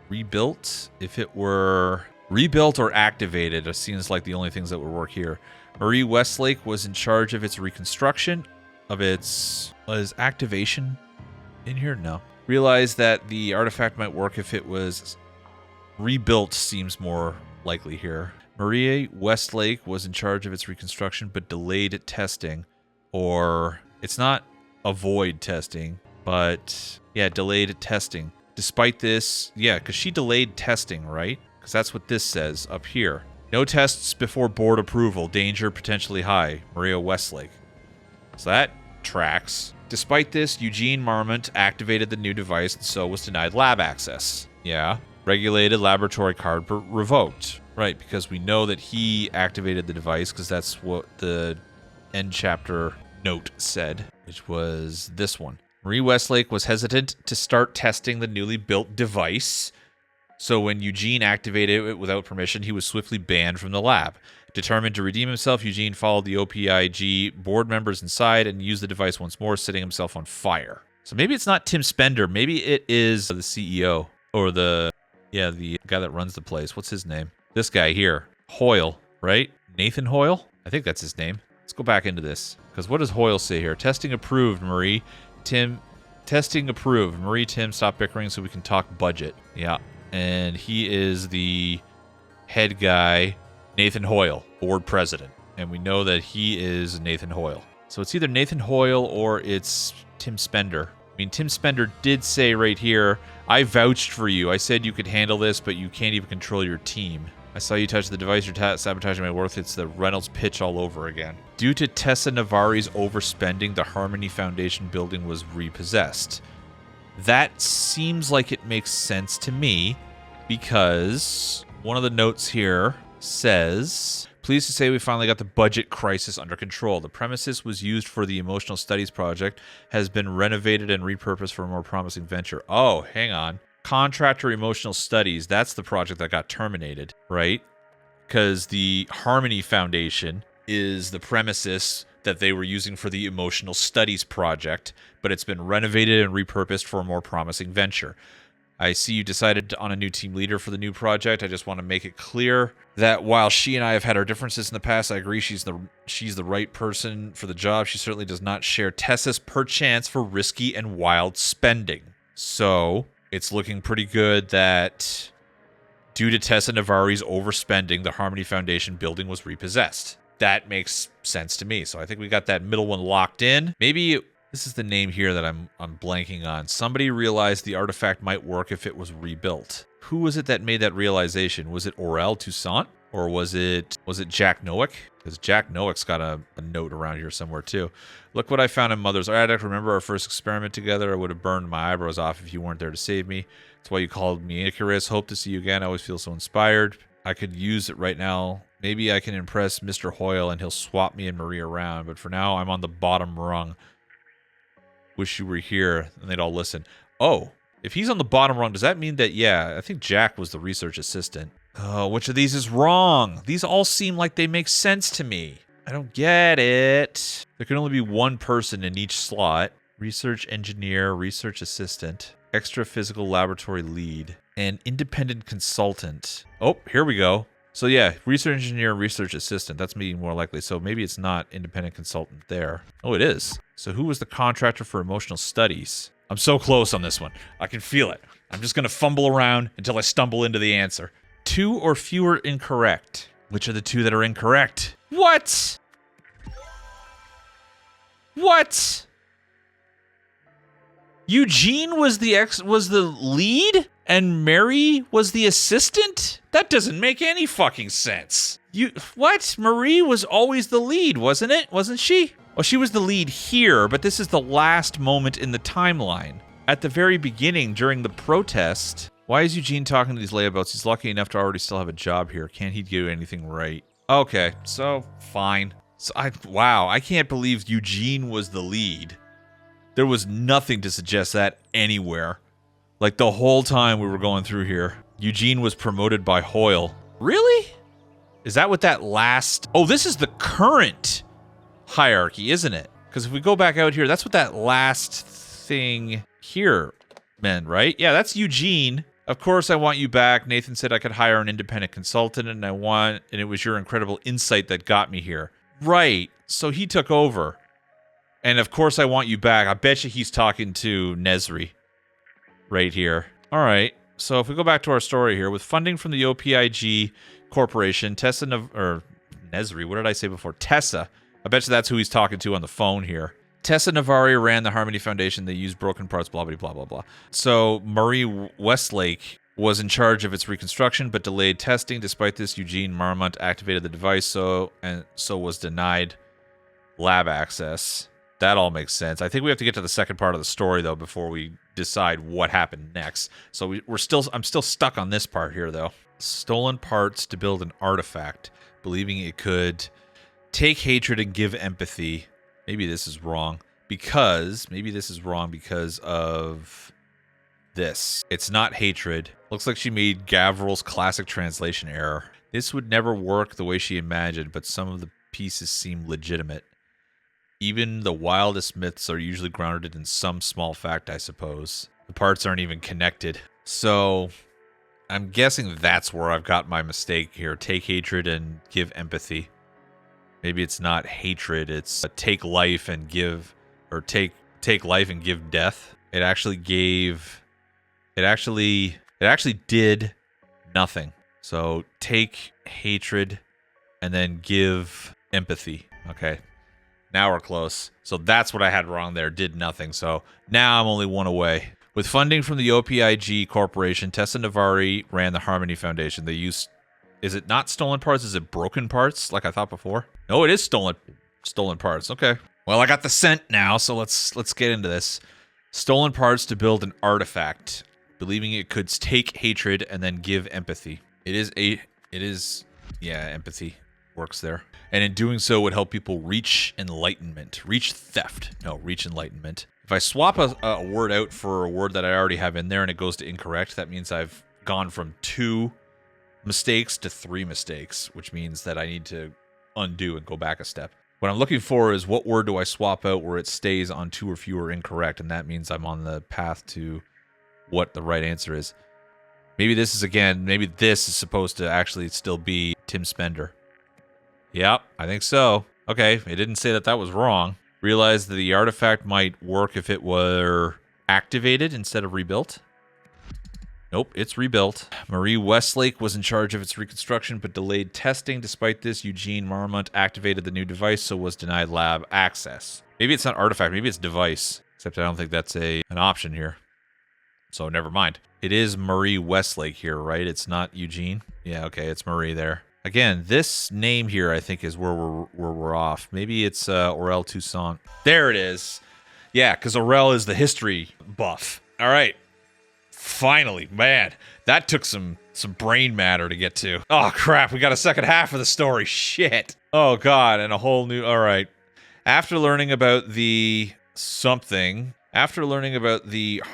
rebuilt, if it were rebuilt or activated. It seems like the only things that would work here. Marie Westlake was in charge of its reconstruction, of its... Was activation in here? No. Realized that the artifact might work if it was rebuilt seems more likely here. Marie Westlake was in charge of its reconstruction but delayed testing. Or it's not avoid testing, but yeah, delayed testing. Despite this, yeah, because she delayed testing, right? Because that's what this says up here. No tests before board approval. Danger potentially high. Maria Westlake. So that tracks. Despite this, Eugene Marmont activated the new device and so was denied lab access. Yeah. Regulated laboratory card revoked. Right, because we know that he activated the device because that's what the end chapter note said, which was this one. Marie Westlake was hesitant to start testing the newly built device. So when Eugene activated it without permission, he was swiftly banned from the lab. Determined to redeem himself, Eugene followed the OPIG board members inside and used the device once more, setting himself on fire. So maybe it's not Tim Spender. Maybe it is the CEO or the guy that runs the place. What's his name? This guy here. Hoyle, right? Nathan Hoyle? I think that's his name. Let's go back into this. Because what does Hoyle say here? Testing approved, Marie. Tim. Testing approved. Marie, Tim, stop bickering so we can talk budget. Yeah. And he is the head guy, Nathan Hoyle, board president. And we know that he is Nathan Hoyle. So it's either Nathan Hoyle or it's Tim Spender. I mean, Tim Spender did say right here, I vouched for you. I said you could handle this, but you can't even control your team. I saw you touch the device. You're sabotaging my worth. It's the Reynolds pitch all over again. Due to Tessa Navari's overspending, the Harmony Foundation building was repossessed. That seems like it makes sense to me because one of the notes here says, pleased to say we finally got the budget crisis under control. The premises was used for the emotional studies project, has been renovated and repurposed for a more promising venture. Oh, hang on. Contractor emotional studies, that's the project that got terminated, right? Because the Harmony Foundation is the premises that they were using for the emotional studies project, but it's been renovated and repurposed for a more promising venture. I see you decided on a new team leader for the new project. I just want to make it clear that while she and I have had our differences in the past, I agree she's the right person for the job. She certainly does not share Tessa's perchance for risky and wild spending. So it's looking pretty good that due to Tessa Navari's overspending, the Harmony Foundation building was repossessed. That makes sense to me. So I think we got that middle one locked in. Maybe this is the name here that I'm blanking on. Somebody realized the artifact might work if it was rebuilt. Who was it that made that realization? Was it Aurel Toussaint? Or was it Jack Noack? Because Jack Noack's got a note around here somewhere too. Look what I found in Mother's attic. Remember our first experiment together? I would have burned my eyebrows off if you weren't there to save me. That's why you called me Icarus. Hope to see you again. I always feel so inspired. I could use it right now. Maybe I can impress Mr. Hoyle and he'll swap me and Marie around. But for now, I'm on the bottom rung. Wish you were here. And they'd all listen. Oh, if he's on the bottom rung, does that mean that, yeah, I think Jack was the research assistant. Oh, which of these is wrong? These all seem like they make sense to me. I don't get it. There can only be one person in each slot. Research engineer, research assistant, extra physical laboratory lead, and independent consultant. Oh, here we go. So yeah, research engineer, research assistant. That's me more likely. So maybe it's not independent consultant there. Oh, it is. So who was the contractor for emotional studies? I'm so close on this one. I can feel it. I'm just going to fumble around until I stumble into the answer. 2 or fewer incorrect. Which are the 2 that are incorrect? What? What? Eugene was the lead and Mary was the assistant? That doesn't make any fucking sense. What? Marie was always the lead, wasn't it? Wasn't she? Well, she was the lead here, but this is the last moment in the timeline. At the very beginning, during the protest, why is Eugene talking to these layabouts? He's lucky enough to already still have a job here. Can't he do anything right? Okay, so fine. So wow, I can't believe Eugene was the lead. There was nothing to suggest that anywhere. Like the whole time we were going through here, Eugene was promoted by Hoyle. Really? Is that what that last... Oh, this is the current hierarchy, isn't it? Because if we go back out here, that's what that last thing here meant, right? Yeah, that's Eugene. Of course, I want you back. Nathan said I could hire an independent consultant, and it was your incredible insight that got me here. Right. So he took over. And of course, I want you back. I bet you he's talking to Nesri right here. All right. So if we go back to our story here, with funding from the OPIG Corporation, Nesri, what did I say before? Tessa. I bet you that's who he's talking to on the phone here. Tessa Navari ran the Harmony Foundation. They used broken parts, blah, blah, blah, blah, blah. So Marie Westlake was in charge of its reconstruction, but delayed testing. Despite this, Eugene Marmont activated the device, so was denied lab access. That all makes sense. I think we have to get to the second part of the story, though, before we decide what happened next. So I'm still stuck on this part here, though. Stolen parts to build an artifact, believing it could take hatred and give empathy. Maybe this is wrong because of this. It's not hatred. Looks like she made Gavril's classic translation error. This would never work the way she imagined, but some of the pieces seem legitimate. Even the wildest myths are usually grounded in some small fact, I suppose. The parts aren't even connected. So I'm guessing that's where I've got my mistake here. Take hatred and give empathy. Maybe it's not hatred, it's take life and give, or take life and give death. It actually did nothing. So take hatred and then give empathy. Okay. Now we're close. So that's what I had wrong there. Did nothing. So now I'm only one away. With funding from the OPIG Corporation, Tessa Navari ran the Harmony Foundation. They used... Is it not stolen parts? Is it broken parts like I thought before? No, it is stolen parts. Okay. Well, I got the scent now, so let's get into this. Stolen parts to build an artifact, believing it could take hatred and then give empathy. Empathy works there. And in doing so would help people reach enlightenment. Reach theft. No, reach enlightenment. If I swap a word out for a word that I already have in there and it goes to incorrect, that means I've gone from 2 mistakes to 3 mistakes, which means that I need to undo and go back a step. What I'm looking for is what word do I swap out where it stays on 2 or fewer incorrect, and that means I'm on the path to what the right answer is. Maybe this is supposed to actually still be Tim Spender. Yep, I think so. Okay, it didn't say that was wrong. Realized that the artifact might work if it were activated instead of rebuilt. Nope, it's rebuilt. Marie Westlake was in charge of its reconstruction, but delayed testing. Despite this, Eugene Marmont activated the new device, so was denied lab access. Maybe it's not artifact, maybe it's device. Except I don't think that's an option here. So never mind. It is Marie Westlake here, right? It's not Eugene? Yeah, okay, it's Marie there. Again, this name here, I think, is where we're off. Maybe it's Aurel Toussaint. There it is. Yeah, because Aurel is the history buff. All right. Finally, man, that took some brain matter to get to. Oh, crap. We got a second half of the story. Shit. Oh, God. And a whole new... All right. After learning about the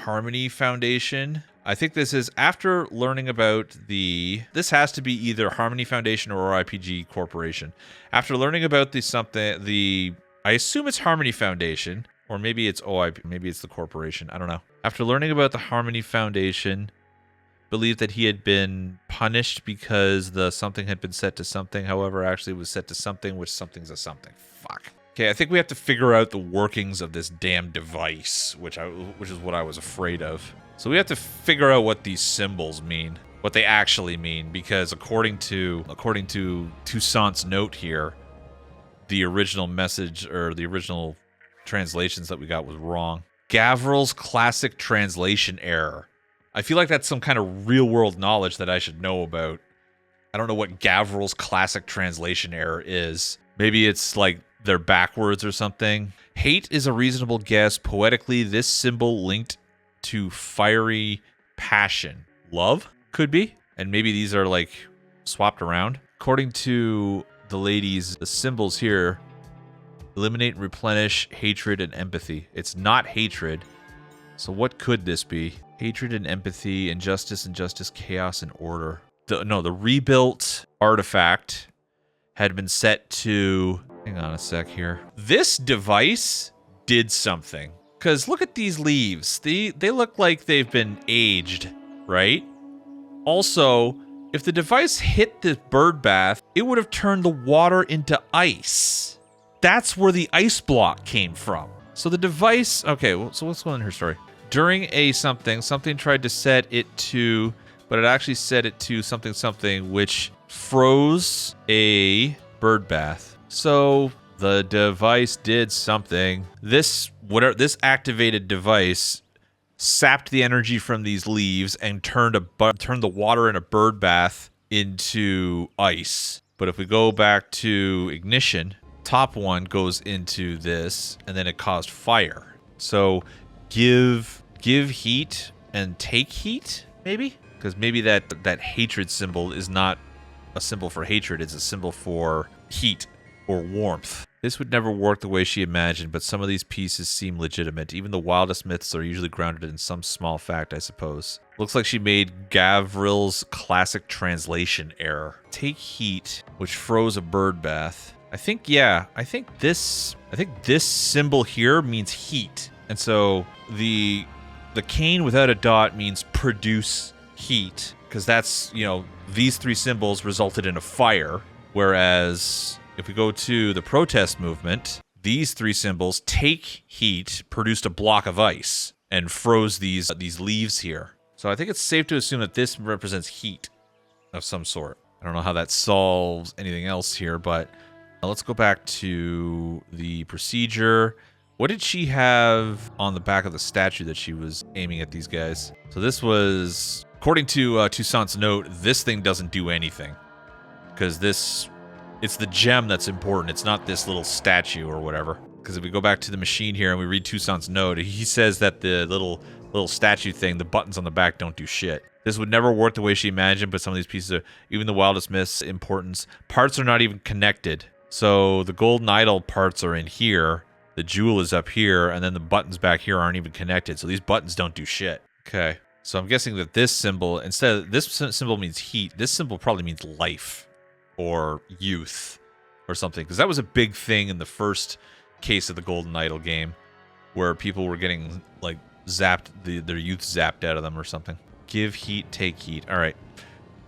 Harmony Foundation... I think this is after learning about this has to be either Harmony Foundation or RPG Corporation. After learning about I assume it's Harmony Foundation, or maybe it's OIP, maybe it's the corporation, I don't know. After learning about the Harmony Foundation, believed that he had been punished because the something had been set to something, however, actually it was set to something, which something's a something. Fuck. Okay, I think we have to figure out the workings of this damn device, which is what I was afraid of. So we have to figure out what these symbols mean, what they actually mean, because according to Toussaint's note here, the original message or the original translations that we got was wrong. Gavril's classic translation error. I feel like that's some kind of real-world knowledge that I should know about. I don't know what Gavril's classic translation error is. Maybe it's like they're backwards or something. Hate is a reasonable guess. Poetically, this symbol linked to fiery passion. Love? Could be. And maybe these are like swapped around. According to the ladies, the symbols here eliminate and replenish hatred and empathy. It's not hatred. So what could this be? Hatred and empathy, injustice, chaos, and order. The rebuilt artifact had been set to... Hang on a sec here. This device did something. Because look at these leaves. They look like they've been aged, right? Also, if the device hit the bird bath, it would have turned the water into ice. That's where the ice block came from. So the device... Okay, well, so what's going on in her story? During a something tried to set it to... But it actually set it to something, which froze a bird bath. So... the device did something. This activated device sapped the energy from these leaves and turned the water in a bird bath into ice. But if we go back to ignition, top one goes into this, and then it caused fire. So give heat and take heat, maybe? Because maybe that hatred symbol is not a symbol for hatred, it's a symbol for heat or warmth. This would never work the way she imagined, but some of these pieces seem legitimate. Even the wildest myths are usually grounded in some small fact, I suppose. Looks like she made Gavril's classic translation error. Take heat, which froze a bird bath. I think this symbol here means heat. And so the cane without a dot means produce heat, because that's, these three symbols resulted in a fire, whereas if we go to the protest movement, these three symbols, take heat, produced a block of ice and froze these leaves here. So I think it's safe to assume that this represents heat of some sort. I don't know how that solves anything else here, but let's go back to the procedure. What did she have on the back of the statue that she was aiming at these guys? So this was, according to Toussaint's note, this thing doesn't do anything. Because it's the gem that's important. It's not this little statue or whatever. Because if we go back to the machine here and we read Toussaint's note, he says that the little statue thing, the buttons on the back don't do shit. This would never work the way she imagined, but some of these pieces are, even the wildest myths, importance. Parts are not even connected. So the golden idol parts are in here, the jewel is up here, and then the buttons back here aren't even connected. So these buttons don't do shit. Okay. So I'm guessing that this symbol, instead of this symbol means heat, this symbol probably means life. Or youth or something, because that was a big thing in the first case of the Golden Idol game, where people were getting like zapped, their youth zapped out of them or something. Give heat, take heat. All right.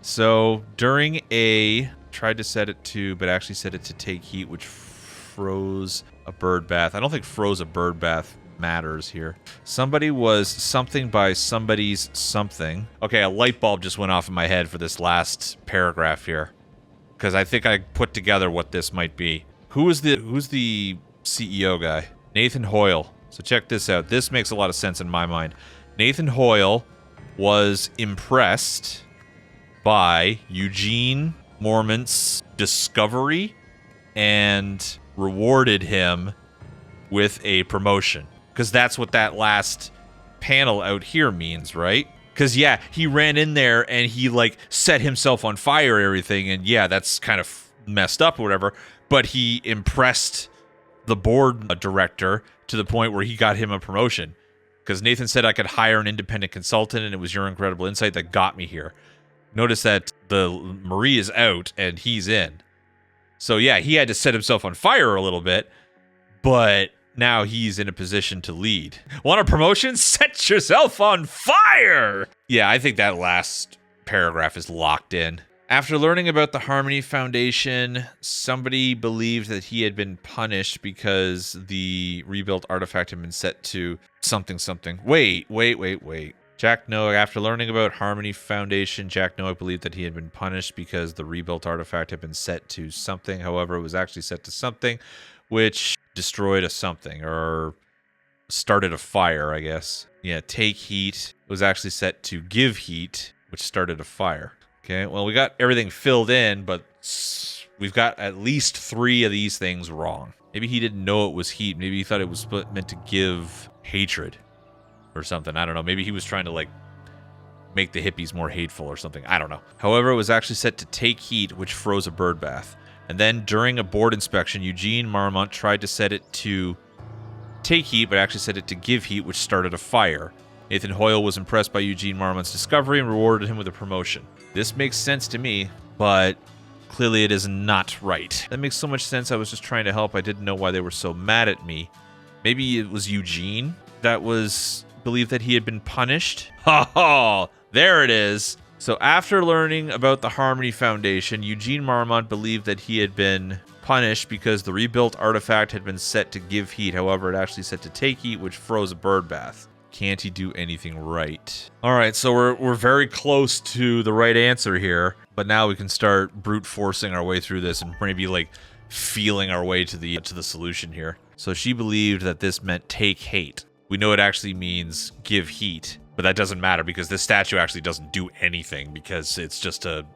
So during tried to set it to, but actually set it to take heat, which froze a bird bath. I don't think froze a bird bath matters here. Somebody was something by somebody's something. Okay, a light bulb just went off in my head for this last paragraph here. Because I think I put together what this might be. Who's the CEO guy? Nathan Hoyle. So check this out. This makes a lot of sense in my mind. Nathan Hoyle was impressed by Eugene Mormont's discovery and rewarded him with a promotion. Because that's what that last panel out here means, right? Because, yeah, he ran in there and he, like, set himself on fire and everything. And, yeah, that's kind of messed up or whatever. But he impressed the board director to the point where he got him a promotion. Because Nathan said I could hire an independent consultant, and it was your incredible insight that got me here. Notice that the Marie is out and he's in. So, yeah, he had to set himself on fire a little bit. But now he's in a position to lead. Want a promotion? Set yourself on fire! Yeah, I think that last paragraph is locked in. After learning about the Harmony Foundation, somebody believed that he had been punished because the rebuilt artifact had been set to something. Wait. Jack Noack, after learning about Harmony Foundation, Jack Noack believed that he had been punished because the rebuilt artifact had been set to something. However, it was actually set to something, which destroyed a something, or started a fire, I guess. Yeah, take heat. It was actually set to give heat, which started a fire. Okay, well, we got everything filled in, but we've got at least 3 of these things wrong. Maybe he didn't know it was heat. Maybe he thought it was meant to give hatred or something. I don't know. Maybe he was trying to, like, make the hippies more hateful or something. I don't know. However, it was actually set to take heat, which froze a bird bath. And then during a board inspection, Eugene Marmont tried to set it to take heat, but actually set it to give heat, which started a fire. Nathan Hoyle was impressed by Eugene Marmont's discovery and rewarded him with a promotion. This makes sense to me, but clearly it is not right. That makes so much sense. I was just trying to help. I didn't know why they were so mad at me. Maybe it was Eugene that was believed that he had been punished. Ha ha! There it is. So after learning about the Harmony Foundation, Eugene Marmont believed that he had been punished because the rebuilt artifact had been set to give heat. However, it actually set to take heat, which froze a bird bath. Can't he do anything right? All right, so we're very close to the right answer here, but now we can start brute forcing our way through this and maybe, like, feeling our way to the solution here. So she believed that this meant take hate. We know it actually means give heat, but that doesn't matter because this statue actually doesn't do anything because it's just a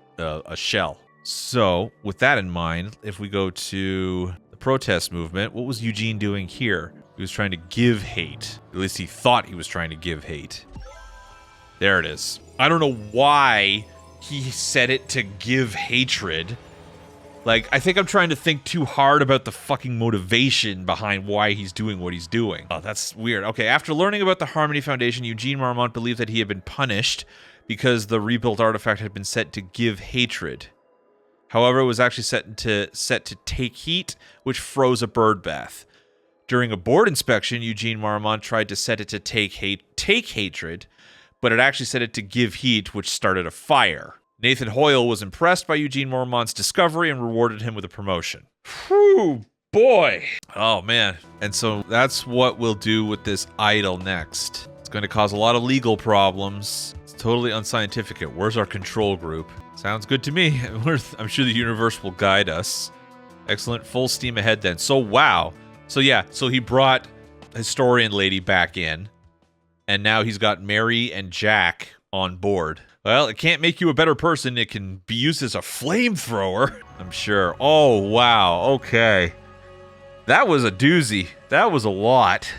shell. So with that in mind, if we go to the protest movement, what was Eugene doing here? He was trying to give hate. At least he thought he was trying to give hate. There it is. I don't know why he said it to give hatred. Like, I think I'm trying to think too hard about the fucking motivation behind why he's doing what he's doing. Oh, that's weird. Okay, after learning about the Harmony Foundation, Eugene Marmont believed that he had been punished because the rebuilt artifact had been set to give hatred. However, it was actually set to take heat, which froze a bird bath. During a board inspection, Eugene Marmont tried to set it to take hatred, but it actually set it to give heat, which started a fire. Nathan Hoyle was impressed by Eugene Marmont's discovery and rewarded him with a promotion. Whew, boy. Oh, man. And so that's what we'll do with this idol next. It's going to cause a lot of legal problems. It's totally unscientific. Where's our control group? Sounds good to me. I'm sure the universe will guide us. Excellent. Full steam ahead then. So, wow. So, yeah. So he brought Historian Lady back in. And now he's got Mary and Jack on board. Well, it can't make you a better person. It can be used as a flamethrower, I'm sure. Oh, wow. Okay. That was a doozy. That was a lot.